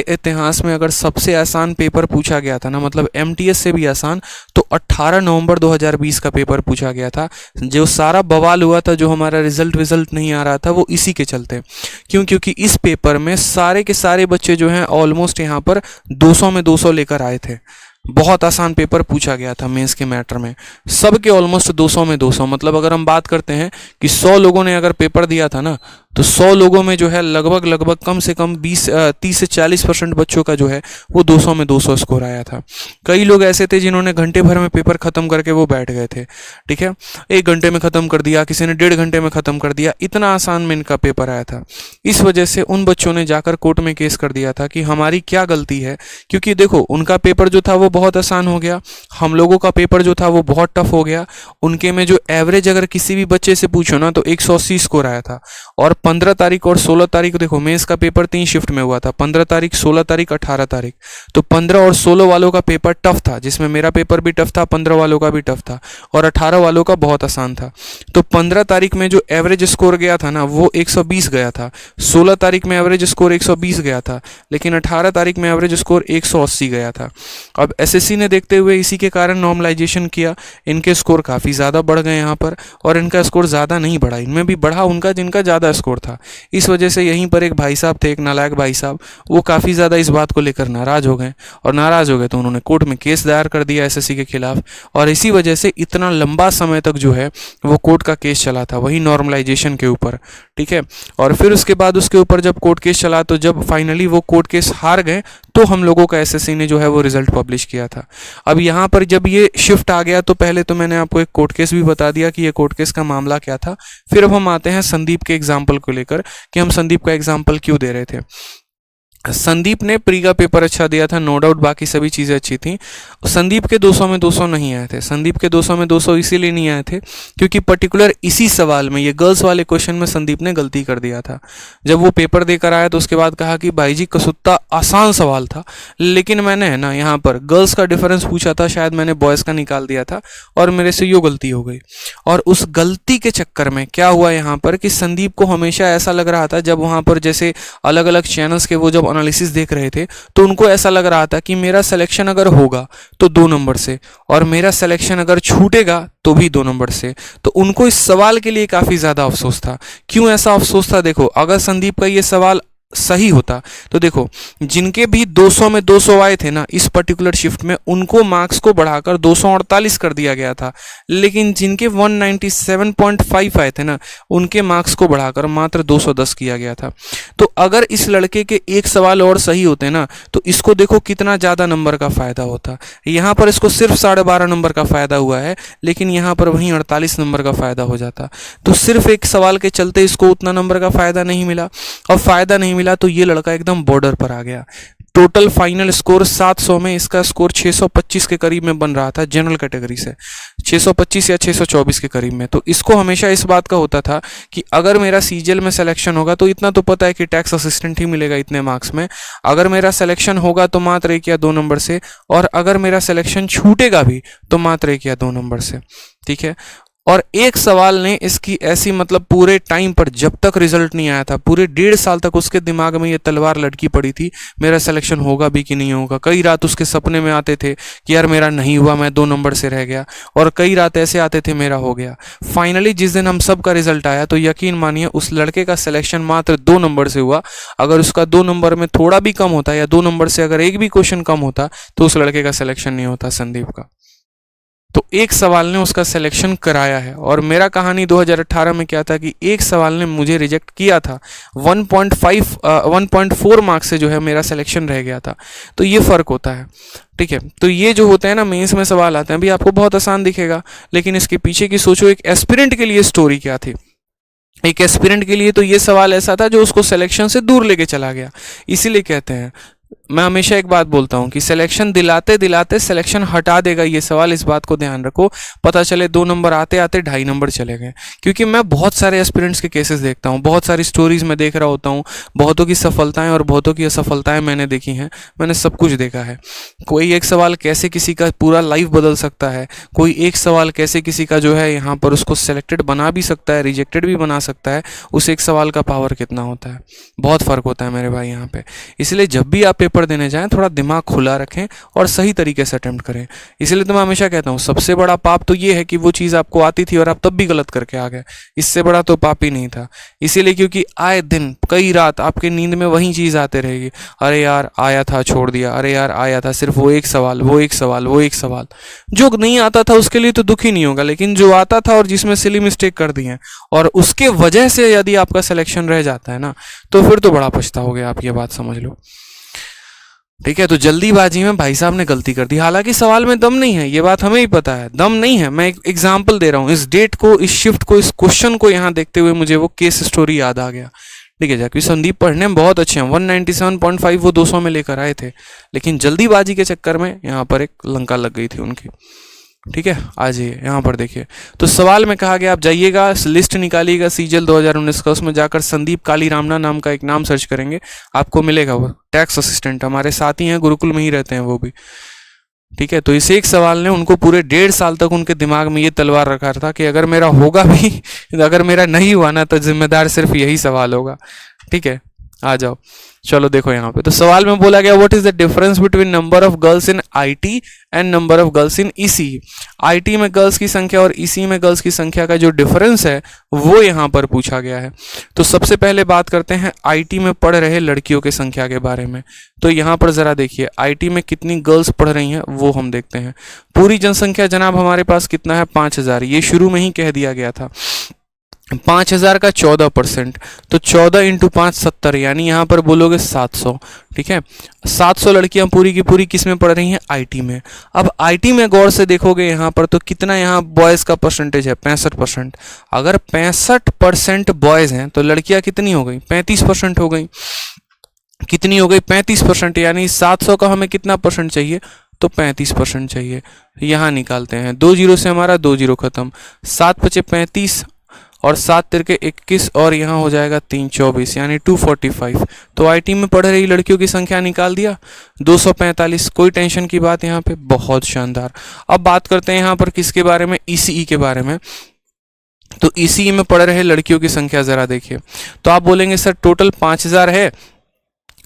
इतिहास में अगर सबसे आसान पेपर पूछा गया था ना, मतलब एमटीएस से भी आसान, तो 18 नवंबर 2020 का पेपर पूछा गया था। जो सारा बवाल हुआ था, जो हमारा रिजल्ट नहीं आ रहा था, वो इसी के चलते। क्योंकि इस पेपर में सारे के सारे बच्चे जो हैं ऑलमोस्ट यहाँ पर 200 में 200 लेकर आए थे। बहुत आसान पेपर पूछा गया था मेंस के मैटर में, सबके ऑलमोस्ट 200 में 200, मतलब अगर हम बात करते हैं कि 100 लोगों ने अगर पेपर दिया था ना, तो 100 लोगों में जो है लगभग कम से कम 30 से 40% बच्चों का जो है वो 200 में 200 स्कोर आया था। कई लोग ऐसे थे जिन्होंने घंटे भर में पेपर खत्म करके वो बैठ गए थे, ठीक है, 1 घंटे में खत्म कर दिया, किसी ने 1.5 घंटे में खत्म कर दिया, इतना आसान में इनका पेपर आया था। इस वजह से उन बच्चों ने जाकर कोर्ट में केस कर दिया था कि हमारी क्या गलती है, क्योंकि देखो उनका पेपर जो था वो बहुत आसान हो गया, हम लोगों का पेपर जो था वो बहुत टफ हो गया। उनके में जो एवरेज अगर किसी भी बच्चे से पूछो ना, तो 180 स्कोर आया था। और 15 तारीख और 16 तारीख, देखो मेंस का पेपर 3 शिफ्ट में हुआ था, 15 तारीख, 16 तारीख, 18 तारीख, तो 15 और 16 वालों का पेपर टफ था, जिसमें मेरा पेपर भी टफ था, 15 वालों का भी टफ था, और 18 वालों का बहुत आसान था। तो 15 तारीख में जो एवरेज स्कोर गया था ना, वो 120 गया था, 16 तारीख में एवरेज स्कोर 120 गया था, लेकिन 18 तारीख में एवरेज स्कोर 180 गया था। अब एसएससी ने देखते हुए इसी के कारण नॉर्मलाइजेशन किया, इनके स्कोर काफ़ी ज़्यादा बढ़ गए यहाँ पर, और इनका स्कोर ज़्यादा नहीं बढ़ा, इनमें भी बढ़ा उनका जिनका ज़्यादा स्कोर था। इस वजह से यहीं पर एक भाई साहब थे, एक नालायक भाई साहब, वो काफ़ी ज़्यादा इस बात को लेकर नाराज़ हो गए, और नाराज़ हो गए तो उन्होंने कोर्ट में केस दायर कर दिया एसएससी के खिलाफ, और इसी वजह से इतना लंबा समय तक जो है वो कोर्ट का केस चला था, वही नॉर्मलाइजेशन के ऊपर, ठीक है। और फिर उसके बाद उसके ऊपर जब कोर्ट केस चला, तो जब फाइनली वो कोर्ट केस हार गए, तो हम लोगों का एसएससी ने जो है वो रिजल्ट पब्लिश किया था। अब यहाँ पर जब ये शिफ्ट आ गया, तो पहले तो मैंने आपको एक कोर्ट केस भी बता दिया कि ये कोर्ट केस का मामला क्या था। फिर अब हम आते हैं संदीप के एग्जाम्पल को लेकर कि हम संदीप का एग्जाम्पल क्यों दे रहे थे। संदीप ने प्री का पेपर अच्छा दिया था, नो डाउट, बाकी सभी चीज़ें अच्छी थी। संदीप के 200 में 200 नहीं आए थे। संदीप के 200 में 200 इसीलिए नहीं आए थे क्योंकि पर्टिकुलर इसी सवाल में, ये गर्ल्स वाले क्वेश्चन में संदीप ने गलती कर दिया था। जब वो पेपर देकर आया तो उसके बाद कहा कि भाई जी कसुत्ता आसान सवाल था, लेकिन मैंने है ना यहाँ पर गर्ल्स का डिफरेंस पूछा था, शायद मैंने बॉयज़ का निकाल दिया था और मेरे से यो गलती हो गई। और उस गलती के चक्कर में क्या हुआ यहाँ पर कि संदीप को हमेशा ऐसा लग रहा था, जब वहाँ पर जैसे अलग अलग चैनल्स के वो जब एनालिसिस देख रहे थे, तो उनको ऐसा लग रहा था कि मेरा सिलेक्शन अगर होगा तो 2 नंबर से, और मेरा सिलेक्शन अगर छूटेगा तो भी 2 नंबर से। तो उनको इस सवाल के लिए काफ़ी ज़्यादा अफसोस था। क्यों ऐसा अफसोस था? देखो, अगर संदीप का ये सवाल सही होता तो देखो, जिनके भी 200 में 200 आए थे ना इस पर्टिकुलर शिफ्ट में, उनको मार्क्स को बढ़ाकर 248 कर दिया गया था, लेकिन जिनके 197.5 आए थे ना, उनके मार्क्स को बढ़ाकर मात्र 210 किया गया था। तो अगर इस लड़के के एक सवाल और सही होते ना, तो इसको देखो कितना ज़्यादा नंबर का फ़ायदा होता। यहाँ पर इसको सिर्फ 12.5 नंबर का फ़ायदा हुआ है, लेकिन यहाँ पर वहीं 48 नंबर का फ़ायदा हो जाता। तो सिर्फ एक सवाल के चलते इसको उतना नंबर का फ़ायदा नहीं मिला, और फ़ायदा नहीं मिला तो ये लड़का एकदम बॉर्डर पर आ गया। टोटल फाइनल स्कोर 700 में इसका स्कोर 625 के करीब में बन रहा था, जनरल कैटेगरी से 625 या 624 के करीब में। तो इसको हमेशा इस बात का होता था कि अगर मेरा सीजीएल में सिलेक्शन होगा तो इतना तो पता है कि टैक्स असिस्टेंट ही मिलेगा इतने मार्क्स में, अगर मेरा सिलेक्शन होगा तो मात्र 1 या 2 नंबर से, और अगर मेरा सिलेक्शन छूटेगा भी तो मात्र 1 या 2 नंबर से, ठीक है। और एक सवाल ने इसकी ऐसी मतलब पूरे टाइम पर जब तक रिजल्ट नहीं आया था, पूरे 1.5 साल तक उसके दिमाग में ये तलवार लटकी पड़ी थी, मेरा सिलेक्शन होगा भी कि नहीं होगा। कई रात उसके सपने में आते थे कि यार मेरा नहीं हुआ, मैं 2 नंबर से रह गया, और कई रात ऐसे आते थे मेरा हो गया। फाइनली जिस दिन हम सब का रिजल्ट आया तो यकीन मानिए उस लड़के का सिलेक्शन मात्र 2 नंबर से हुआ। अगर उसका 2 नंबर में थोड़ा भी कम होता या 2 नंबर से अगर एक भी क्वेश्चन कम होता तो उस लड़के का सिलेक्शन नहीं होता, संदीप का। तो एक सवाल ने उसका सिलेक्शन कराया है। और मेरा कहानी 2018 में क्या था कि एक सवाल ने मुझे रिजेक्ट किया था, 1.4 मार्क्स से जो है मेरा सिलेक्शन रह गया था। तो ये फ़र्क होता है, ठीक है। तो ये जो होता है ना, मेंस में सवाल आते हैं, अभी आपको बहुत आसान दिखेगा, लेकिन इसके पीछे की सोचो एक एस्पिरेंट के लिए स्टोरी क्या थी। एक एस्पिरेंट के लिए तो ये सवाल ऐसा था जो उसको सिलेक्शन से दूर लेके चला गया। इसीलिए कहते हैं, मैं हमेशा एक बात बोलता हूं कि सिलेक्शन दिलाते दिलाते सिलेक्शन हटा देगा ये सवाल, इस बात को ध्यान रखो। पता चले 2 नंबर आते आते 2.5 नंबर चले गए। क्योंकि मैं बहुत सारे एस्पिरेंट्स के केसेस देखता हूं, बहुत सारी स्टोरीज में देख रहा होता हूं, बहुतों की सफलताएं और बहुतों की असफलताएं मैंने देखी हैं, मैंने सब कुछ देखा है। कोई एक सवाल कैसे किसी का पूरा लाइफ बदल सकता है, कोई एक सवाल कैसे किसी का जो है यहाँ पर उसको सेलेक्टेड बना भी सकता है, रिजेक्टेड भी बना सकता है। उस एक सवाल का पावर कितना होता है, बहुत फ़र्क होता है मेरे भाई यहाँ पे। इसलिए जब भी आप पेपर देने जाएं थोड़ा दिमाग खुला रखें और सही तरीके से अटेम्प्ट करें। इसलिए तो मैं हमेशा कहता हूँ सबसे बड़ा पाप तो ये है कि वो चीज़ आपको आती थी और आप तब भी गलत करके आ गए, इससे बड़ा तो पाप ही नहीं था। इसीलिए क्योंकि आए दिन कई रात आपके नींद में वही चीज़ आते रहेगी, अरे यार आया था छोड़ दिया, अरे यार आया था सिर्फ वो एक सवाल, वो एक सवाल, वो एक सवाल। जो नहीं आता था उसके लिए तो दुख ही नहीं होगा, लेकिन जो आता था और जिसमें सिली मिस्टेक कर दी है और उसके वजह से यदि आपका सिलेक्शन रह जाता है ना, तो फिर तो बड़ा पछताओगे आप, ये बात समझ लो, ठीक है। तो जल्दीबाजी में भाई साहब ने गलती कर दी। हालांकि सवाल में दम नहीं है, ये बात हमें ही पता है, दम नहीं है। मैं एक एग्जांपल दे रहा हूँ, इस डेट को, इस शिफ्ट को, इस क्वेश्चन को यहाँ देखते हुए मुझे वो केस स्टोरी याद आ गया, ठीक है। जाकि संदीप पढ़ने में बहुत अच्छे हैं, 197.5 वो 200 में लेकर आए थे, लेकिन जल्दीबाजी के चक्कर में यहाँ पर एक लंका लग गई थी उनकी, ठीक है। आ जाइए यहाँ पर देखिए, तो सवाल में कहा गया आप जाइएगा, लिस्ट निकालिएगा सीजल 2019 का, उसमें जाकर संदीप काली रामना नाम का एक नाम सर्च करेंगे, आपको मिलेगा। वो टैक्स असिस्टेंट हमारे साथ ही हैं, गुरुकुल में ही रहते हैं वो भी, ठीक है। तो इस एक सवाल ने उनको पूरे 1.5 साल तक उनके दिमाग में ये तलवार रखा था कि अगर मेरा होगा भी अगर मेरा नहीं हुआ ना तो जिम्मेदार सिर्फ यही सवाल होगा, ठीक है। आ जाओ, चलो देखो यहाँ पे तो सवाल में बोला गया what is the difference between number of girls in IT and number of girls in ECE. IT में गर्ल्स की संख्या और ईसीई में गर्ल्स की संख्या का जो डिफरेंस है वो यहाँ पर पूछा गया है। तो सबसे पहले बात करते हैं आईटी में पढ़ रहे लड़कियों की संख्या के बारे में। तो यहाँ पर जरा देखिए आईटी में कितनी गर्ल्स पढ़ रही हैं वो हम देखते हैं। पूरी जनसंख्या जनाब हमारे पास कितना है, 5000, ये शुरू में ही कह दिया गया था। 5000 का 14%, तो 14 इंटू 5 70, यानी यहाँ पर बोलोगे 700, ठीक है। 700 लड़कियां पूरी की पूरी किस में पढ़ रही हैं, आईटी में। अब आईटी में गौर से देखोगे यहाँ पर तो कितना यहाँ बॉयज़ का परसेंटेज है, 65%। अगर 65% बॉयज़ हैं तो लड़कियां कितनी हो गई, 35% हो गई। कितनी हो गई, 35%, यानी 700 का हमें कितना परसेंट चाहिए, तो 35% चाहिए। यहाँ निकालते हैं, 2 जीरो से हमारा 2 जीरो खत्म, 7 पचे 35 और 7 तिरके 21 और यहाँ हो जाएगा 3 24, यानी 245। तो आईटी में पढ़ रही लड़कियों की संख्या निकाल दिया 245, कोई टेंशन की बात यहाँ पे, बहुत शानदार। अब बात करते हैं यहाँ पर किसके बारे में, ईसीई के बारे में। तो ईसीई में पढ़ रहे लड़कियों की संख्या जरा देखिए, तो आप बोलेंगे सर टोटल 5000 है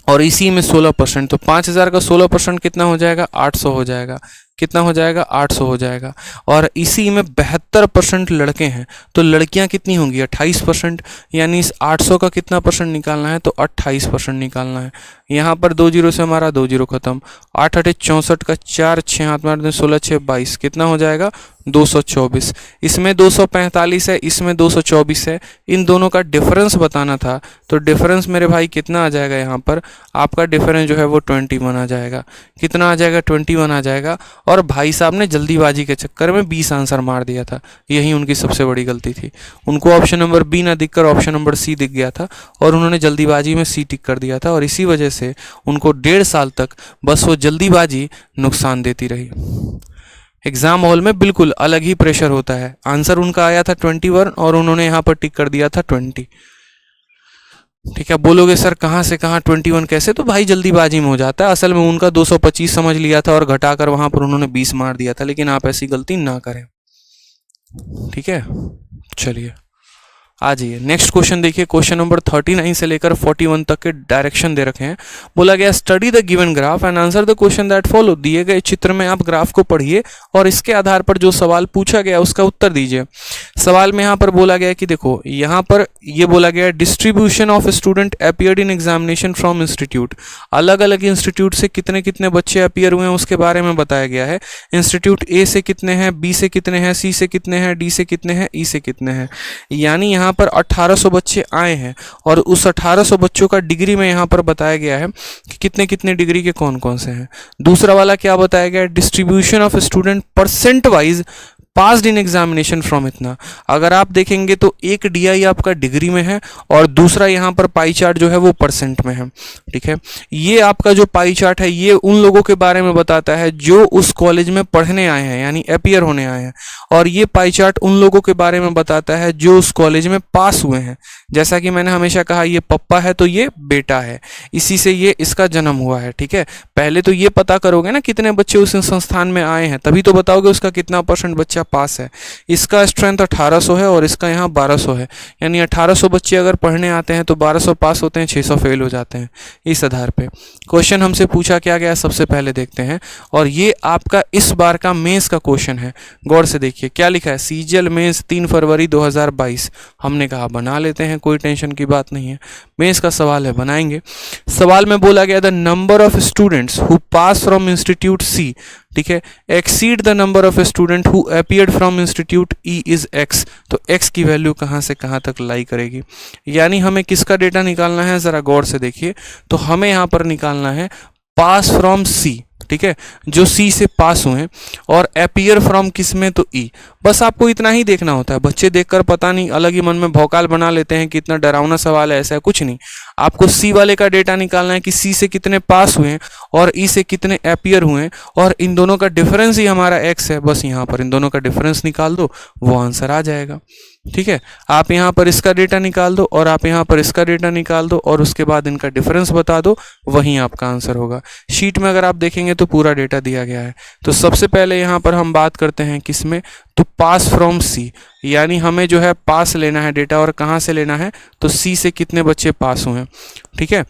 और ईसीई में 16%, तो 5000 का 16% कितना हो जाएगा, 800 हो जाएगा। कितना हो जाएगा, 800 हो जाएगा। और इसी में 72% लड़के हैं, तो लड़कियां कितनी होंगी, 28%, यानी इस 800 का कितना परसेंट निकालना है, तो 28% निकालना है। यहाँ पर 2 जीरो से हमारा 2 जीरो खत्म, 8 8 64 का 4 6 हाथ मार दें, 16 6 22, कितना हो जाएगा, 224। इसमें 245 है, इसमें 224 है, इन दोनों का डिफरेंस बताना था। तो डिफरेंस मेरे भाई कितना आ जाएगा, यहाँ पर आपका डिफरेंस जो है वो 21 आ जाएगा। कितना आ जाएगा, 21 आ जाएगा। और भाई साहब ने जल्दीबाजी के चक्कर में 20 आंसर मार दिया था, यही उनकी सबसे बड़ी गलती थी। उनको ऑप्शन नंबर बी ना दिखकर ऑप्शन नंबर सी दिख गया था और उन्होंने जल्दीबाजी में सी टिक कर दिया था, और इसी वजह से उनको 1.5 साल तक बस वो जल्दीबाजी नुकसान देती रही। एग्जाम हॉल में बिल्कुल अलग ही प्रेशर होता है। आंसर उनका आया था 21 और उन्होंने यहाँ पर टिक कर दिया था 20। ठीक है, बोलोगे सर कहाँ से कहाँ 21 कैसे, तो भाई जल्दीबाजी में हो जाता है। असल में उनका 225 समझ लिया था और घटाकर वहां पर उन्होंने 20 मार दिया था, लेकिन आप ऐसी गलती ना करें। ठीक है, चलिए आ जाइए नेक्स्ट क्वेश्चन देखिए। क्वेश्चन नंबर 39 से लेकर 41 तक के डायरेक्शन दे रखे हैं। बोला गया study the given graph and answer the question that follow. दिए गए चित्र में आप ग्राफ को पढ़िए और इसके आधार पर जो सवाल पूछा गया उसका उत्तर दीजिए। सवाल में यहाँ पर बोला गया कि देखो यहाँ पर ये बोला गया distribution of student appeared in examination from institute. अलग अलग इंस्टीट्यूट से कितने कितने बच्चे अपीयर हुए हैं उसके बारे में बताया गया है। इंस्टीट्यूट ए से कितने हैं, बी से कितने हैं, सी से कितने हैं, डी से कितने हैं, ई से कितने हैं। यानी यहाँ पर 1800 बच्चे आए हैं और उस 1800 बच्चों का डिग्री में यहाँ पर बताया गया है कि कितने कितने डिग्री के कौन कौन से हैं। दूसरा वाला क्या बताया गया है, distribution of student percent wise passed in examination from इतना। अगर आप देखेंगे तो एक डीआई आपका डिग्री में है और दूसरा यहाँ पर पाई चार्ट जो है वो परसेंट में है। ठीक है, ये आपका जो पाई चार्ट है ये उन लोगों के बारे में बताता है जो उस कॉलेज में पढ़ने आए हैं यानी अपीयर होने आए हैं, और ये पाई चार्ट उन लोगों के बारे में बताता है जो उस कॉलेज में पास हुए हैं। जैसा कि मैंने हमेशा कहा ये पप्पा है तो ये बेटा है, इसी से ये इसका जन्म हुआ है। ठीक है, पहले तो ये पता करोगे ना कितने बच्चे उस संस्थान में आए हैं, तभी तो बताओगे उसका कितना परसेंट बच्चा पास है। इसका स्ट्रेंथ 1800 है और इसका यहाँ 1200 है, यानी 1800 बच्चे अगर पढ़ने आते हैं तो 1200 पास होते हैं, 600 फेल हो जाते हैं। इस आधार पे क्वेश्चन हमसे पूछा क्या गया सबसे पहले देखते हैं, और ये आपका इस बार का मेंस का क्वेश्चन है। गौर से देखिए क्या लिखा है, सीजीएल मेंस 3 फरवरी 2022। हमने कहा बना लेते हैं, कोई टेंशन की बात नहीं है। मेंस का सवाल है, बनाएंगे। सवाल में बोला गया the number of students who pass from institute C, ठीक है, exceed the number of student who appeared from institute E is X. तो एक्स की वैल्यू कहाँ से कहाँ तक लाई करेगी, यानी हमें किसका डेटा निकालना है, जरा गौर से देखिए। तो हमें यहाँ पर निकालना है पास फ्रॉम सी, ठीक है, जो सी से पास हुए, और अपीयर फ्रॉम किस में, तो ई। बस आपको इतना ही देखना होता है। बच्चे देखकर पता नहीं अलग ही मन में भौकाल बना लेते हैं कि इतना डरावना सवाल है, ऐसा है कुछ नहीं। आपको सी वाले का डेटा निकालना है कि सी से कितने पास हुए और ई से कितने अपीयर हुए, और इन दोनों का डिफरेंस ही हमारा एक्स है। बस यहाँ पर इन दोनों का डिफरेंस निकाल दो, वो आंसर आ जाएगा। ठीक है, आप यहाँ पर इसका डेटा निकाल दो और आप यहाँ पर इसका डेटा निकाल दो और उसके बाद इनका डिफरेंस बता दो, वहीं आपका आंसर होगा। शीट में अगर आप देखेंगे तो पूरा डेटा दिया गया है। तो सबसे पहले यहाँ पर हम बात करते हैं किसमें, तो पास फ्रॉम सी, यानी हमें जो है पास लेना है डेटा, और कहाँ से लेना है, तो सी से कितने बच्चे पास हुए। ठीक है,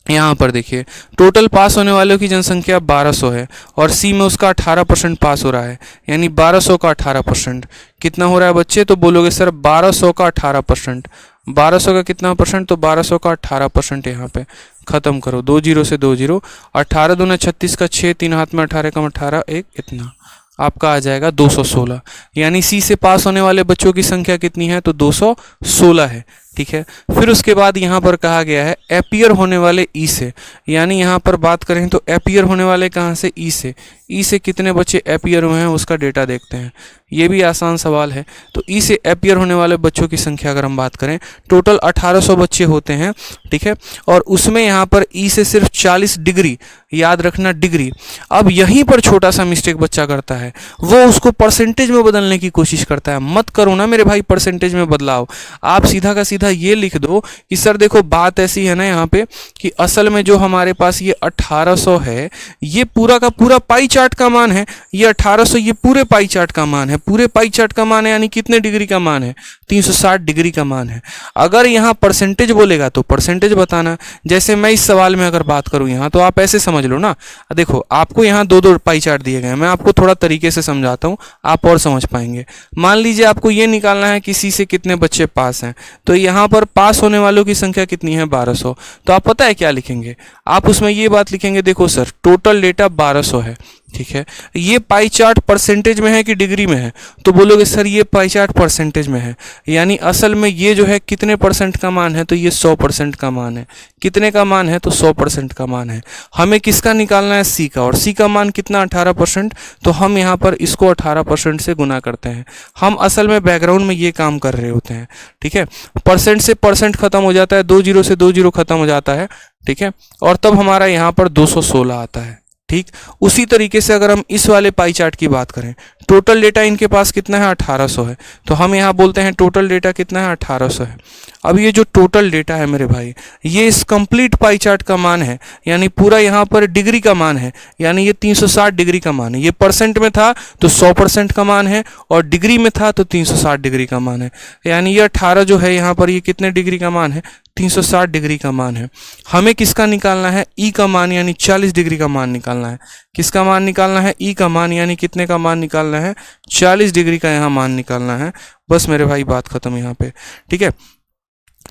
यहाँ पर देखिए टोटल पास होने वालों की जनसंख्या 1200 है और सी में उसका 18% पास हो रहा है, यानी 1200 का 18% कितना हो रहा है बच्चे, तो बोलोगे सर 1200 का 18%, 1200 का कितना परसेंट, तो 1200 का 18%। यहाँ पे खत्म करो, 2 जीरो से 2 जीरो, 18 दूना 36 का 6, 3 हाथ में 18 कम 18 1, इतना आपका आ जाएगा 216। यानी सी से पास होने वाले बच्चों की संख्या कितनी है, तो 216 है। ठीक है, फिर उसके बाद यहाँ पर कहा गया है अपीयर होने वाले ई से, यानी यहाँ पर बात करें तो अपीयर होने वाले कहाँ से, ई से। ई से कितने बच्चे अपीयर हुए हैं उसका डेटा देखते हैं, ये भी आसान सवाल है। तो ई से अपीयर होने वाले बच्चों की संख्या अगर हम बात करें, टोटल 1800 बच्चे होते हैं। ठीक है, और उसमें यहाँ पर ई से सिर्फ 40 डिग्री, याद रखना डिग्री। अब यहीं पर छोटा सा मिस्टेक बच्चा करता है, वो उसको परसेंटेज में बदलने की कोशिश करता है। मत करो ना मेरे भाई परसेंटेज में बदलाव, आप सीधा का सीधा ये लिख दो कि सर देखो बात ऐसी है ना यहाँ पे कि असल में जो हमारे पास ये 1800 है, ये पूरा का पूरा पाई चार्ट का मान है। ये 1800 ये पूरे पाई चार्ट का मान है, पूरे पाई चार्ट का मान है, यानी कितने डिग्री का मान है, 360 डिग्री का मान है। अगर यहाँ परसेंटेज बोलेगा तो परसेंटेज बताना। जैसे मैं इस सवाल में अगर बात करूँ यहाँ, तो आप ऐसे समझ लो ना, देखो आपको यहाँ दो दो पाई चार्ट दिए गए हैं, मैं आपको थोड़ा तरीके से समझाता हूँ, आप और समझ पाएंगे। मान लीजिए आपको ये निकालना है कि सी से कितने बच्चे पास हैं, तो यहाँ पर पास होने वालों की संख्या कितनी है, 1200। तो आप पता है क्या लिखेंगे, आप उसमें ये बात लिखेंगे, देखो सर टोटल डेटा 1200 है। ठीक है, ये पाई चार्ट परसेंटेज में है कि डिग्री में है, तो बोलोगे सर ये पाई चार्ट परसेंटेज में है, यानी असल में ये जो है कितने परसेंट का मान है, तो ये 100% का मान है। कितने का मान है, तो 100% का मान है। हमें किसका निकालना है, सी का, और सी का मान कितना 18%, तो हम यहाँ पर इसको 18% से गुना करते हैं। हम असल में बैकग्राउंड में ये काम कर रहे होते हैं। ठीक है, परसेंट से परसेंट खत्म हो जाता है, 2 जीरो से 2 जीरो खत्म हो जाता है। ठीक है, और तब हमारा यहाँ पर 216 आता है। ठीक, उसी तरीके से अगर हम इस वाले पाई चार्ट की बात करें, टोटल डेटा इनके पास कितना है 1800 है, तो हम यहाँ बोलते हैं टोटल डेटा कितना है 1800 है। अब ये जो टोटल डेटा है मेरे भाई, ये इस कंप्लीट पाई चार्ट का मान है, यानी पूरा यहाँ पर डिग्री का मान है, यानी ये 360 डिग्री का मान है। ये परसेंट में था तो 100% का मान है, और डिग्री में था तो 360 डिग्री का मान है। यानी ये 18 जो है यहाँ पर, ये कितने डिग्री का मान है, 360 डिग्री का मान है। हमें किसका निकालना है, ई का मान, यानी 40 डिग्री का मान निकालना है। किसका मान निकालना है, ई का मान, यानी कितने का मान निकालना है, 40 डिग्री का यहाँ मान निकालना है। बस मेरे भाई बात खत्म यहाँ पे, ठीक है।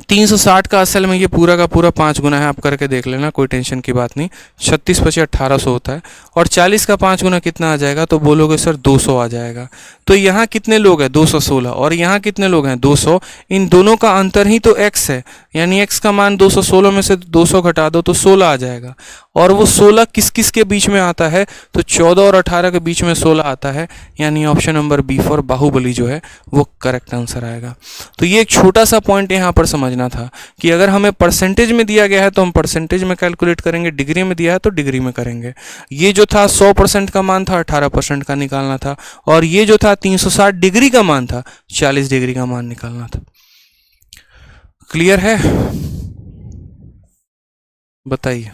360 का असल में ये पूरा का पूरा 5 गुना है, आप करके देख लेना, कोई टेंशन की बात नहीं। 36 × 1800 होता है, और 40 का 5 गुना कितना आ जाएगा, तो बोलोगे सर 200 आ जाएगा। तो यहाँ कितने लोग हैं, 216, और यहाँ कितने लोग हैं, 200। इन दोनों का अंतर ही तो x है, यानी x का मान 216 में से 200 घटा दो तो 16 आ जाएगा। और वो 16 किस किस के बीच में आता है, तो 14 और 18 के बीच में 16 आता है, यानी option number B for Baahubali जो है वो करेक्ट आंसर आएगा। तो ये एक छोटा सा पॉइंट यहाँ पर समझना था कि अगर हमें परसेंटेज में दिया गया है तो हम परसेंटेज में कैलकुलेट करेंगे, डिग्री में दिया है तो डिग्री में करेंगे। ये जो था 100% का मान था, 18% का निकालना था, और ये जो था 360 डिग्री का मान था, 40 डिग्री का मान निकालना था। क्लियर है, बताइए।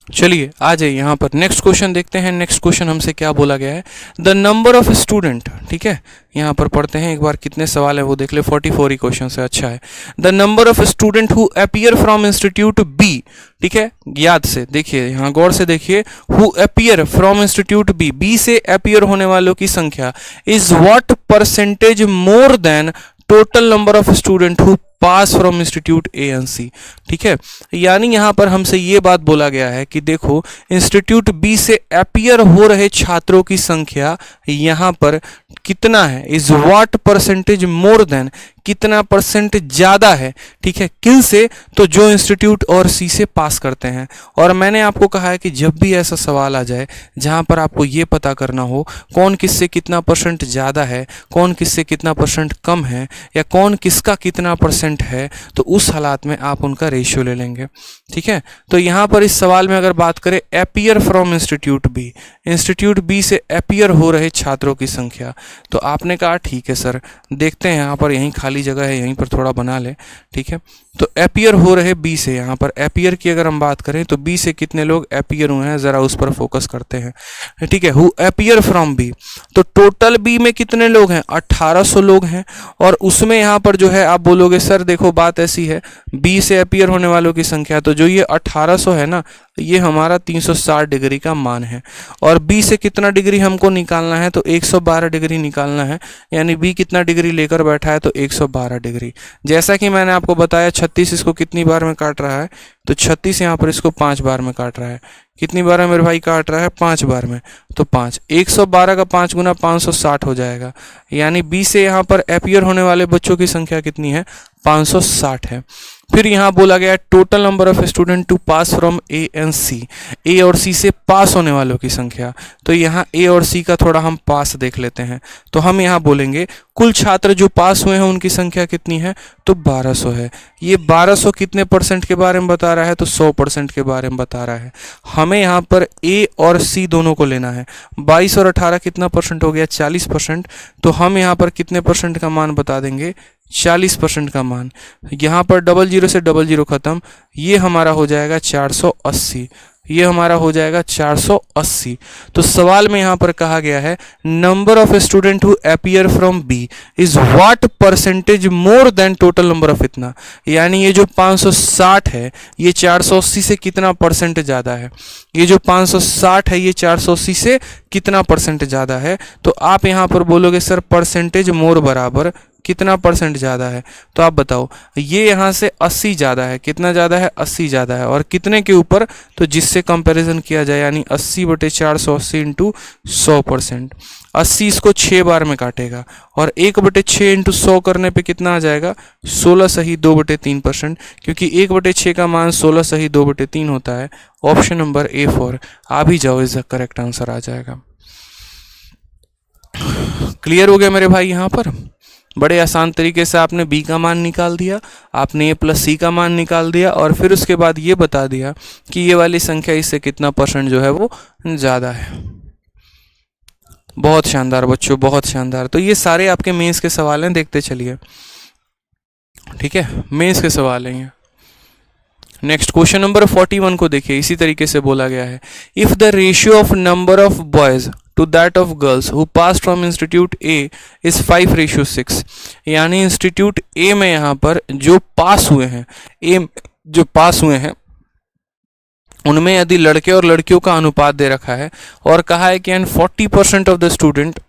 चलिए आ जाइए यहाँ पर नेक्स्ट क्वेश्चन देखते हैं। नेक्स्ट क्वेश्चन हमसे क्या बोला गया है, द नंबर ऑफ स्टूडेंट, ठीक है, यहाँ पर पढ़ते हैं एक बार कितने सवाल है वो देख ले। 44 ही क्वेश्चन है, अच्छा है। The number of student who appear from institute B, ठीक है, याद से देखिए, यहाँ गौर से देखिए, who appear from institute B, B से अपीयर होने वालों की संख्या is what percentage more than total number of student who pass from institute A and C, ठीक है। यानी यहाँ पर हमसे ये बात बोला गया है कि देखो, इंस्टीट्यूट बी से अपीयर हो रहे छात्रों की संख्या यहाँ पर कितना है, is what percentage more then, कितना परसेंट ज्यादा है, ठीक है, किन से, तो जो इंस्टीट्यूट और सी से पास करते हैं। और मैंने आपको कहा है कि जब भी ऐसा सवाल आ जाए जहां पर आपको ये पता करना हो कौन किससे कितना परसेंट ज्यादा है, कौन किससे कितना परसेंट कम है, या कौन किसका कितना परसेंट है, तो उस हालात में आप उनका रेशियो ले लेंगे, ठीक है। तो यहाँ पर इस सवाल में अगर बात करें appear from institute B, institute B से अपीयर हो रहे छात्रों की संख्या, तो आपने कहा ठीक है सर, देखते हैं यहाँ पर, यहीं खाली जगह है, यहीं पर थोड़ा बना ले, ठीक है। तो अपीयर हो रहे बी से, यहाँ पर अपीयर की अगर हम बात करें तो बी से कितने लोग अपीयर हुए हैं, जरा उस पर फोकस करते हैं, ठीक है। हु अपीयर फ्रॉम बी, तो टोटल बी में कितने लोग हैं, 1800 लोग हैं। और उसमें यहाँ पर जो है आप बोलोगे सर देखो बात ऐसी है, बी से अपीयर होने वालों की संख्या, तो जो ये 1800 है ना, ये हमारा 360 डिग्री का मान है। और बी से कितना डिग्री हमको निकालना है, तो 112 डिग्री निकालना है, यानी बी कितना डिग्री लेकर बैठा है, तो 112 डिग्री। जैसा कि मैंने आपको बताया 36 इसको कितनी बार में काट रहा है, तो 36 यहाँ पर इसको 5 बार में काट रहा है। कितनी बार में मेरे भाई काट रहा है, 5 बार में, तो 5, 112 का 5 गुना 560 हो जाएगा। यानी बी से यहाँ पर अपीयर होने वाले बच्चों की संख्या कितनी है, 560 है। फिर यहाँ बोला गया total number of student to pass from A and C, A और सी से पास होने वालों की संख्या, तो यहाँ ए और सी का थोड़ा हम पास देख लेते हैं। तो हम यहाँ बोलेंगे कुल छात्र जो पास हुए हैं उनकी संख्या कितनी है, तो 1200 है। ये 1200 कितने परसेंट के बारे में बता रहा है, तो 100% के बारे में बता रहा है। हमें यहाँ पर ए और सी दोनों को लेना है। 22 और 18 कितना परसेंट हो गया, 40%। तो हम यहाँ पर कितने परसेंट का मान बता देंगे, 40% का मान। यहाँ पर 00 से 00 खत्म, ये हमारा हो जाएगा 480, ये हमारा हो जाएगा 480। तो सवाल में यहाँ पर कहा गया है number of student who appear from B is what percentage more than total number of इतना, यानी ये जो 560 है ये 480 से कितना परसेंट ज़्यादा है, ये जो 560 है ये 480 से कितना परसेंट ज़्यादा है। तो आप यहाँ पर बोलोगे सर परसेंटेज मोर बराबर कितना परसेंट ज़्यादा है, तो आप बताओ। ये यहाँ से 80 ज़्यादा है, कितना ज़्यादा है, 80 ज़्यादा है, और कितने के ऊपर, तो जिससे कंपैरिजन किया जाए, यानी 80/480 इंटू 100%। 80 इसको 6 बार में काटेगा, और 1/6 इंटू 100 करने पे कितना आ जाएगा, 16 सही 2/3%, क्योंकि 1/6 का मान 16 सही 2/3 होता है। ऑप्शन नंबर ए फॉर आ भी जाओ इज द करेक्ट आंसर आ जाएगा। क्लियर हो गया मेरे भाई यहाँ पर। बड़े आसान तरीके से आपने b का मान निकाल दिया, आपने a प्लस c का मान निकाल दिया और फिर उसके बाद ये बता दिया कि ये वाली संख्या इससे कितना % जो है वो ज़्यादा है। बहुत शानदार बच्चों, बहुत शानदार। तो ये सारे आपके मेंस के सवाल हैं, देखते चलिए। ठीक है, मेंस के सवाल हैं ये। नेक्स्ट क्वेश्चन नंबर 41 को देखिए, इसी तरीके से बोला गया है, if the ratio of number of boys to that of girls who pass from institute A is 5:6, यानी इंस्टीट्यूट ए में यहाँ पर जो पास हुए हैं, जो पास हुए हैं उनमें यदि लड़के और लड़कियों का अनुपात दे रखा है और कहा है कि and 40% of the student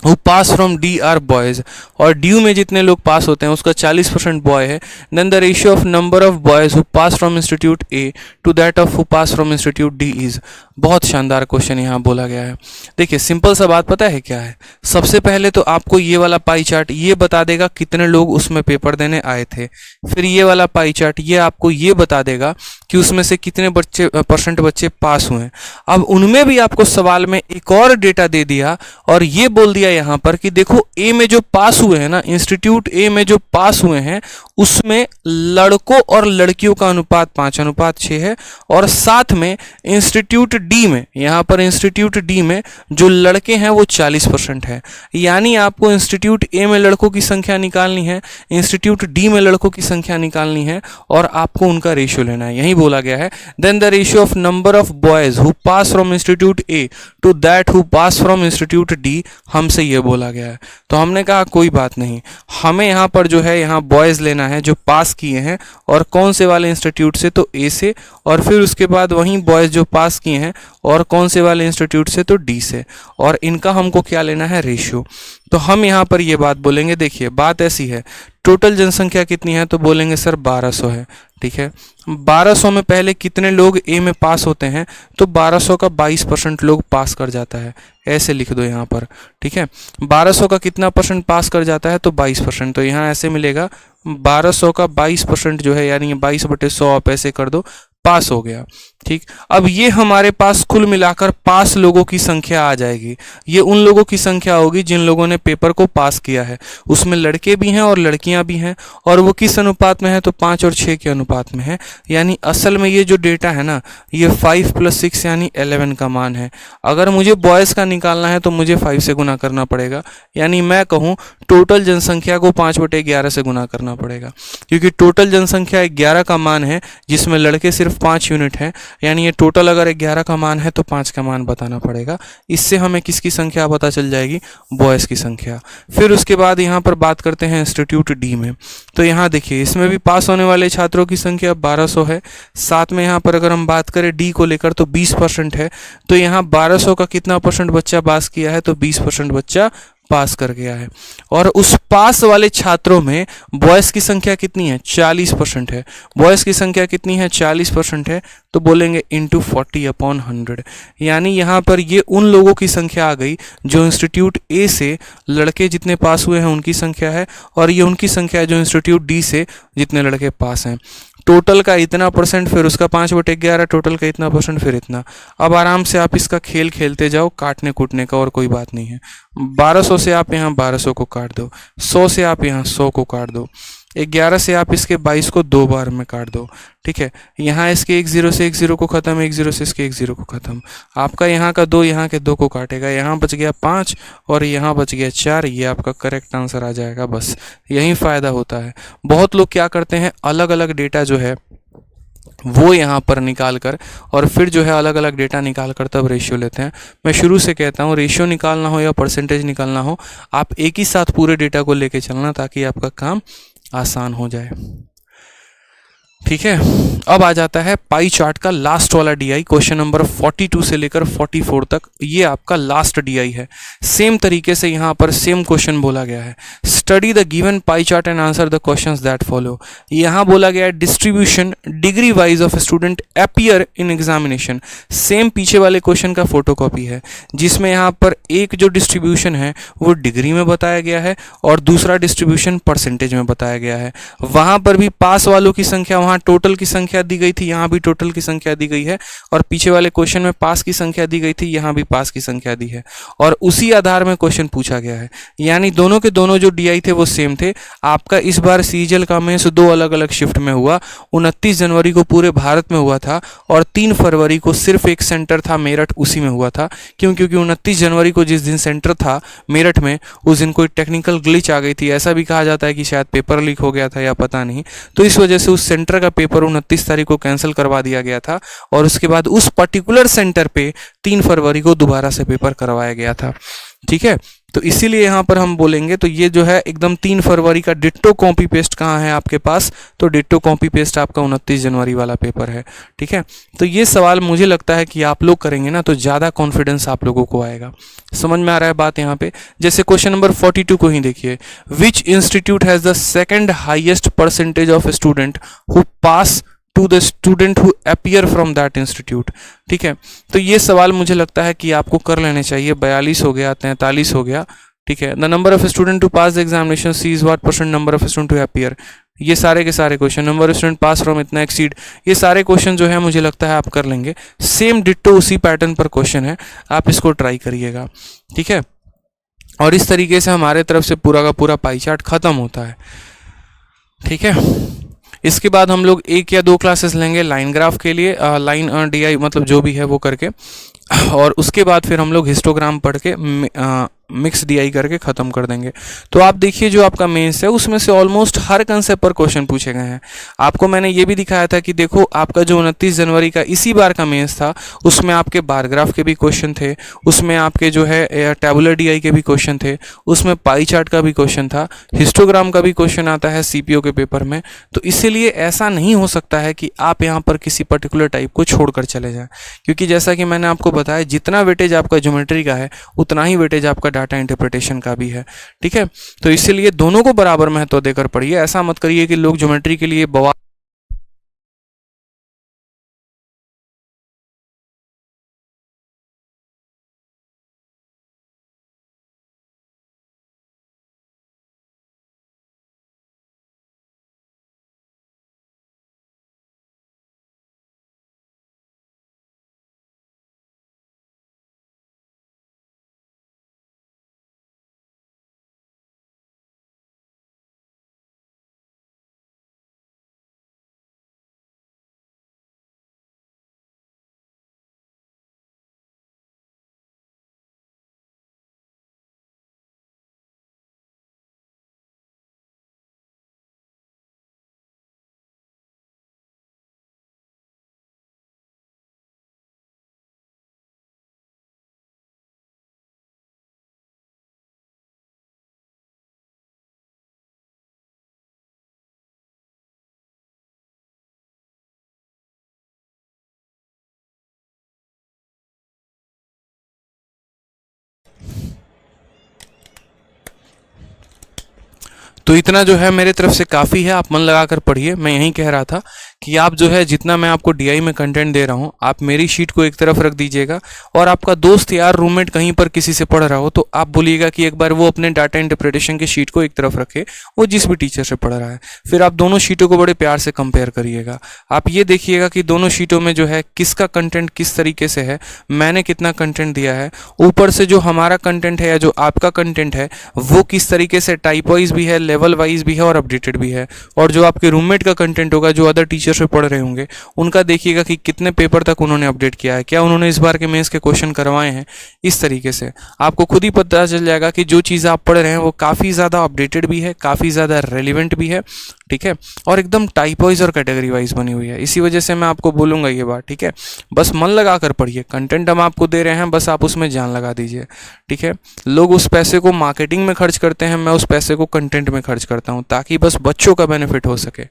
who pass from D R boys, और ड्यू में जितने लोग पास होते हैं उसका 40% बॉय है, then the ratio of number of boys who pass from institute A to that of who pass from institute D is. बहुत शानदार क्वेश्चन यहाँ बोला गया है। देखिए सिंपल सा बात पता है क्या है, सबसे पहले तो आपको ये वाला पाई चार्ट ये बता देगा कितने लोग उसमें पेपर देने आए थे, फिर ये वाला पाई चार्ट ये आपको ये बता देगा कि उसमें से कितने % बच्चे पास हुए हैं। अब उनमें भी आपको सवाल में एक और डेटा दे दिया और ये बोल दिया यहाँ पर कि देखो ए में जो पास हुए हैं ना, इंस्टीट्यूट ए में जो पास हुए हैं उसमें लड़कों और लड़कियों का अनुपात 5:6 है, और साथ में इंस्टीट्यूट डी में, यहाँ पर इंस्टीट्यूट डी में जो लड़के हैं वो 40% है। यानी आपको इंस्टीट्यूट ए में लड़कों की संख्या निकालनी है, इंस्टीट्यूट डी में लड़कों की संख्या निकालनी है और आपको उनका रेशियो लेना है। यही बोला गया है, then the ratio of number of boys who pass from institute A to that who pass from institute D, हमसे ये बोला गया है। तो हमने कहा कोई बात नहीं, हमें यहाँ पर जो है यहाँ बॉयज लेना है जो पास किए हैं, और कौन से वाले इंस्टीट्यूट से, तो ए से, और फिर उसके बाद वहीं बॉयज जो पास किए हैं और कौन से वाले इंस्टीट्यूट से, तो डी से, और इनका हमको क्या लेना है, रेशियो। तो हम यहाँ पर ये बात बोलेंगे, देखिए बात ऐसी है, टोटल जनसंख्या कितनी है, तो बोलेंगे सर 1200 है। ठीक है, 1200 में पहले कितने लोग ए में पास होते हैं, तो 1200 का 22% लोग पास कर जाता है, ऐसे लिख दो यहाँ पर। ठीक है, 1200 का कितना % पास कर जाता है, तो 22%, तो यहाँ ऐसे मिलेगा 1200 का 22% जो है, यानी 22/100 आप ऐसे कर दो, पास हो गया। ठीक, अब ये हमारे पास कुल मिलाकर पास लोगों की संख्या आ जाएगी। ये उन लोगों की संख्या होगी जिन लोगों ने पेपर को पास किया है, उसमें लड़के भी हैं और लड़कियां भी हैं, और वो किस अनुपात में है, तो 5 और 6 के अनुपात में है। यानी असल में ये जो डेटा है ना, ये 5 + 6 यानी 11 का मान है। अगर मुझे बॉयज़ का निकालना है तो मुझे 5 से गुना करना पड़ेगा, यानी मैं कहूँ टोटल जनसंख्या को 5/11 से गुना करना पड़ेगा, क्योंकि टोटल जनसंख्या 11 का मान है जिसमें लड़के सिर्फ 5 यूनिट हैं, यानी ये टोटल अगर 11 का मान है तो 5 का मान बताना पड़ेगा। इससे हमें किसकी संख्या पता चल जाएगी, बॉयज़ की संख्या। फिर उसके बाद यहाँ पर बात करते हैं इंस्टीट्यूट डी में। तो यहाँ देखिए इसमें भी पास होने वाले छात्रों की संख्या 1200 है, साथ में यहाँ पर अगर हम बात करें डी को लेकर तो 20% है। तो यहाँ 1200 का कितना % बच्चा पास किया है, तो 20% बच्चा पास कर गया है। और उस पास वाले छात्रों में बॉयज़ की संख्या कितनी है, 40% है। बॉयज़ की संख्या कितनी है, 40% है, तो बोलेंगे इंटू 40/100, यानी यहाँ पर ये उन लोगों की संख्या आ गई जो इंस्टीट्यूट ए से लड़के जितने पास हुए हैं उनकी संख्या है, और ये उनकी संख्या है जो इंस्टीट्यूट डी से जितने लड़के पास हैं। टोटल का इतना %, फिर उसका 5/11, टोटल का इतना %, फिर इतना। अब आराम से आप इसका खेल खेलते जाओ, काटने कूटने का और कोई बात नहीं है। 1200 से आप यहाँ 1200 को काट दो, 100 से आप यहाँ 100 को काट दो, 11 से आप इसके 22 को 2 बार में काट दो। ठीक है, यहाँ इसके 1 0 से 1 0 को ख़त्म, 1 0 से इसके 1 0 को ख़त्म। आपका यहाँ का 2 यहाँ के 2 को काटेगा, यहाँ बच गया 5 और यहाँ बच गया 4। ये आपका करेक्ट आंसर आ जाएगा। बस यही फ़ायदा होता है। बहुत लोग क्या करते हैं, अलग अलग डेटा जो है वो यहाँ पर निकाल कर और फिर जो है अलग अलग डेटा निकाल कर तब रेशियो लेते हैं। मैं शुरू से कहता हूँ, रेशियो निकालना हो या परसेंटेज निकालना हो, आप एक ही साथ पूरे डेटा को लेके चलना, ताकि आपका काम आसान हो जाए। ठीक है, अब आ जाता है पाई चार्ट का लास्ट वाला डीआई। क्वेश्चन नंबर 42 से लेकर 44 तक ये आपका लास्ट डीआई है। सेम तरीके से यहाँ पर सेम क्वेश्चन बोला गया है, study the given pie chart and answer the questions that follow. यहाँ बोला गया है distribution degree wise of student appear in examination. Same पीछे वाले क्वेश्चन का फोटोकॉपी है, जिसमें यहाँ पर एक जो डिस्ट्रीब्यूशन है वो डिग्री में बताया गया है और दूसरा डिस्ट्रीब्यूशन परसेंटेज में बताया गया है। वहाँ पर भी पास वालों की संख्या वहाँ टोटल की संख्या दी गई थी, यहाँ भी टोटल की संख्या दी गई है, और पीछे वाले क्वेश्चन में पास की संख्या दी गई थी, यहाँ भी पास की संख्या दी है, और उसी आधार में क्वेश्चन पूछा गया है। यानी दोनों के दोनों जो DI थे वो सेम थे। आपका इस बार CGL का मेंस 2 अलग अलग शिफ्ट में हुआ। 29 जनवरी को पूरे भारत में हुआ था, और 3 फरवरी को सिर्फ एक सेंटर था मेरठ, उसी में हुआ था। क्यों? क्योंकि 29 जनवरी को जिस दिन सेंटर था मेरठ में, उस दिन कोई टेक्निकल ग्लिच आ गई थी। ऐसा भी कहा जाता है कि शायद पेपर लीक हो गया था या पता नहीं, तो इस वजह से उस सेंटर का पेपर 29 तारीख को कैंसिल करवा दिया गया था, और उसके बाद उस पर्टिकुलर सेंटर पे 3 फरवरी को दोबारा से पेपर करवाया गया था। ठीक है, तो इसीलिए यहाँ पर हम बोलेंगे, तो ये जो है एकदम 3 फरवरी का डिट्टो कॉपी पेस्ट कहाँ है आपके पास, तो डिट्टो कॉपी पेस्ट आपका 29 जनवरी वाला पेपर है। ठीक है, तो ये सवाल मुझे लगता है कि आप लोग करेंगे ना तो ज़्यादा कॉन्फिडेंस आप लोगों को आएगा। समझ में आ रहा है बात यहाँ पे? जैसे क्वेश्चन नंबर 42 को ही देखिए, which institute has the second highest percentage of student who pass to the student who appear from that institute. ठीक है, तो ये सवाल मुझे लगता है कि आपको कर लेने चाहिए। 42 हो गया, 43 हो गया। ठीक है, the number of student to pass the examination C is what percent number of student to appear. ये सारे के सारे question, number of student pass from इतना एक्सीड, ये सारे क्वेश्चन जो है मुझे लगता है आप कर लेंगे। सेम डिट्टो उसी पैटर्न पर क्वेश्चन है, आप इसको ट्राई करिएगा। ठीक है, और इस तरीके से हमारे तरफ से पूरा का पूरा पाई चार्ट खत्म होता है। ठीक है, इसके बाद हम लोग 1 या 2 क्लासेस लेंगे लाइन ग्राफ के लिए, लाइन DI मतलब जो भी है वो करके, और उसके बाद फिर हम लोग हिस्टोग्राम पढ़ के मिक्स DI करके ख़त्म कर देंगे। तो आप देखिए जो आपका मेंस है उसमें से ऑलमोस्ट हर कंसेप्ट पर क्वेश्चन पूछे गए हैं। आपको मैंने ये भी दिखाया था कि देखो आपका जो 29 जनवरी का इसी बार का मेंस था, उसमें आपके बार ग्राफ के भी क्वेश्चन थे, उसमें आपके जो है टेबुलर DI के भी क्वेश्चन थे, उसमें पाई चार्ट का भी क्वेश्चन था, हिस्टोग्राम का भी क्वेश्चन आता है CPO के पेपर में। तो इसीलिए ऐसा नहीं हो सकता है कि आप यहाँ पर किसी पर्टिकुलर टाइप को छोड़कर चले जाएँ, क्योंकि जैसा कि मैंने आपको बताया जितना वेटेज आपका ज्योमेट्री का है उतना ही वेटेज आपका डाटा इंटरप्रिटेशन का भी है। ठीक है, तो इसीलिए दोनों को बराबर महत्व देकर पढ़िए। ऐसा मत करिए कि लोग ज्योमेट्री के लिए बवाल तो इतना जो है मेरे तरफ से काफ़ी है, आप मन लगाकर पढ़िए। मैं यही कह रहा था कि आप जो है जितना मैं आपको DI में कंटेंट दे रहा हूँ, आप मेरी शीट को एक तरफ रख दीजिएगा, और आपका दोस्त यार रूममेट कहीं पर किसी से पढ़ रहा हो तो आप बोलिएगा कि एक बार वो अपने डाटा इंटरप्रिटेशन की शीट को एक तरफ रखे, वो जिस भी टीचर से पढ़ रहा है। फिर आप दोनों शीटों को बड़े प्यार से कंपेयर करिएगा। आप ये देखिएगा कि दोनों शीटों में जो है किसका कंटेंट किस तरीके से है, मैंने कितना कंटेंट दिया है, ऊपर से जो हमारा कंटेंट है या जो आपका कंटेंट है वो किस तरीके से टाइप वाइज भी है, लेवल वाइज भी है और अपडेटेड भी है, और जो आपके रूममेट का कंटेंट होगा जो अदर टीचर से पढ़ रहे होंगे उनका देखिएगा कि कितने पेपर तक उन्होंने अपडेट किया है, क्या उन्होंने इस बार के मेंस के क्वेश्चन करवाए हैं। इस तरीके से आपको खुद ही पता चल जाएगा कि जो चीज़ आप पढ़ रहे हैं वो काफ़ी ज़्यादा अपडेटेड भी है, काफ़ी ज़्यादा रेलिवेंट भी है। ठीक है, और एकदम टाइप वाइज और कैटेगरी वाइज बनी हुई है। इसी वजह से मैं आपको बोलूँगा ये बात। ठीक है, बस मन लगा कर पढ़िए, कंटेंट हम आपको दे रहे हैं, बस आप उसमें जान लगा दीजिए। ठीक है, लोग उस पैसे को मार्केटिंग में खर्च करते हैं, मैं उस पैसे को कंटेंट में खर्च करता हूँ ताकि बस बच्चों का बेनिफिट हो सके।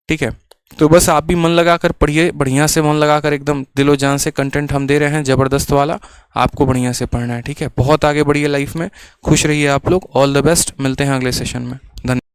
ठीक है, तो बस आप भी मन लगा कर पढ़िए, बढ़िया से मन लगा कर, एकदम दिलो जान से कंटेंट हम दे रहे हैं ज़बरदस्त वाला, आपको बढ़िया से पढ़ना है। ठीक है, बहुत आगे बढ़िए लाइफ में, खुश रहिए आप लोग। ऑल द बेस्ट, मिलते हैं अगले सेशन में। धन्यवाद।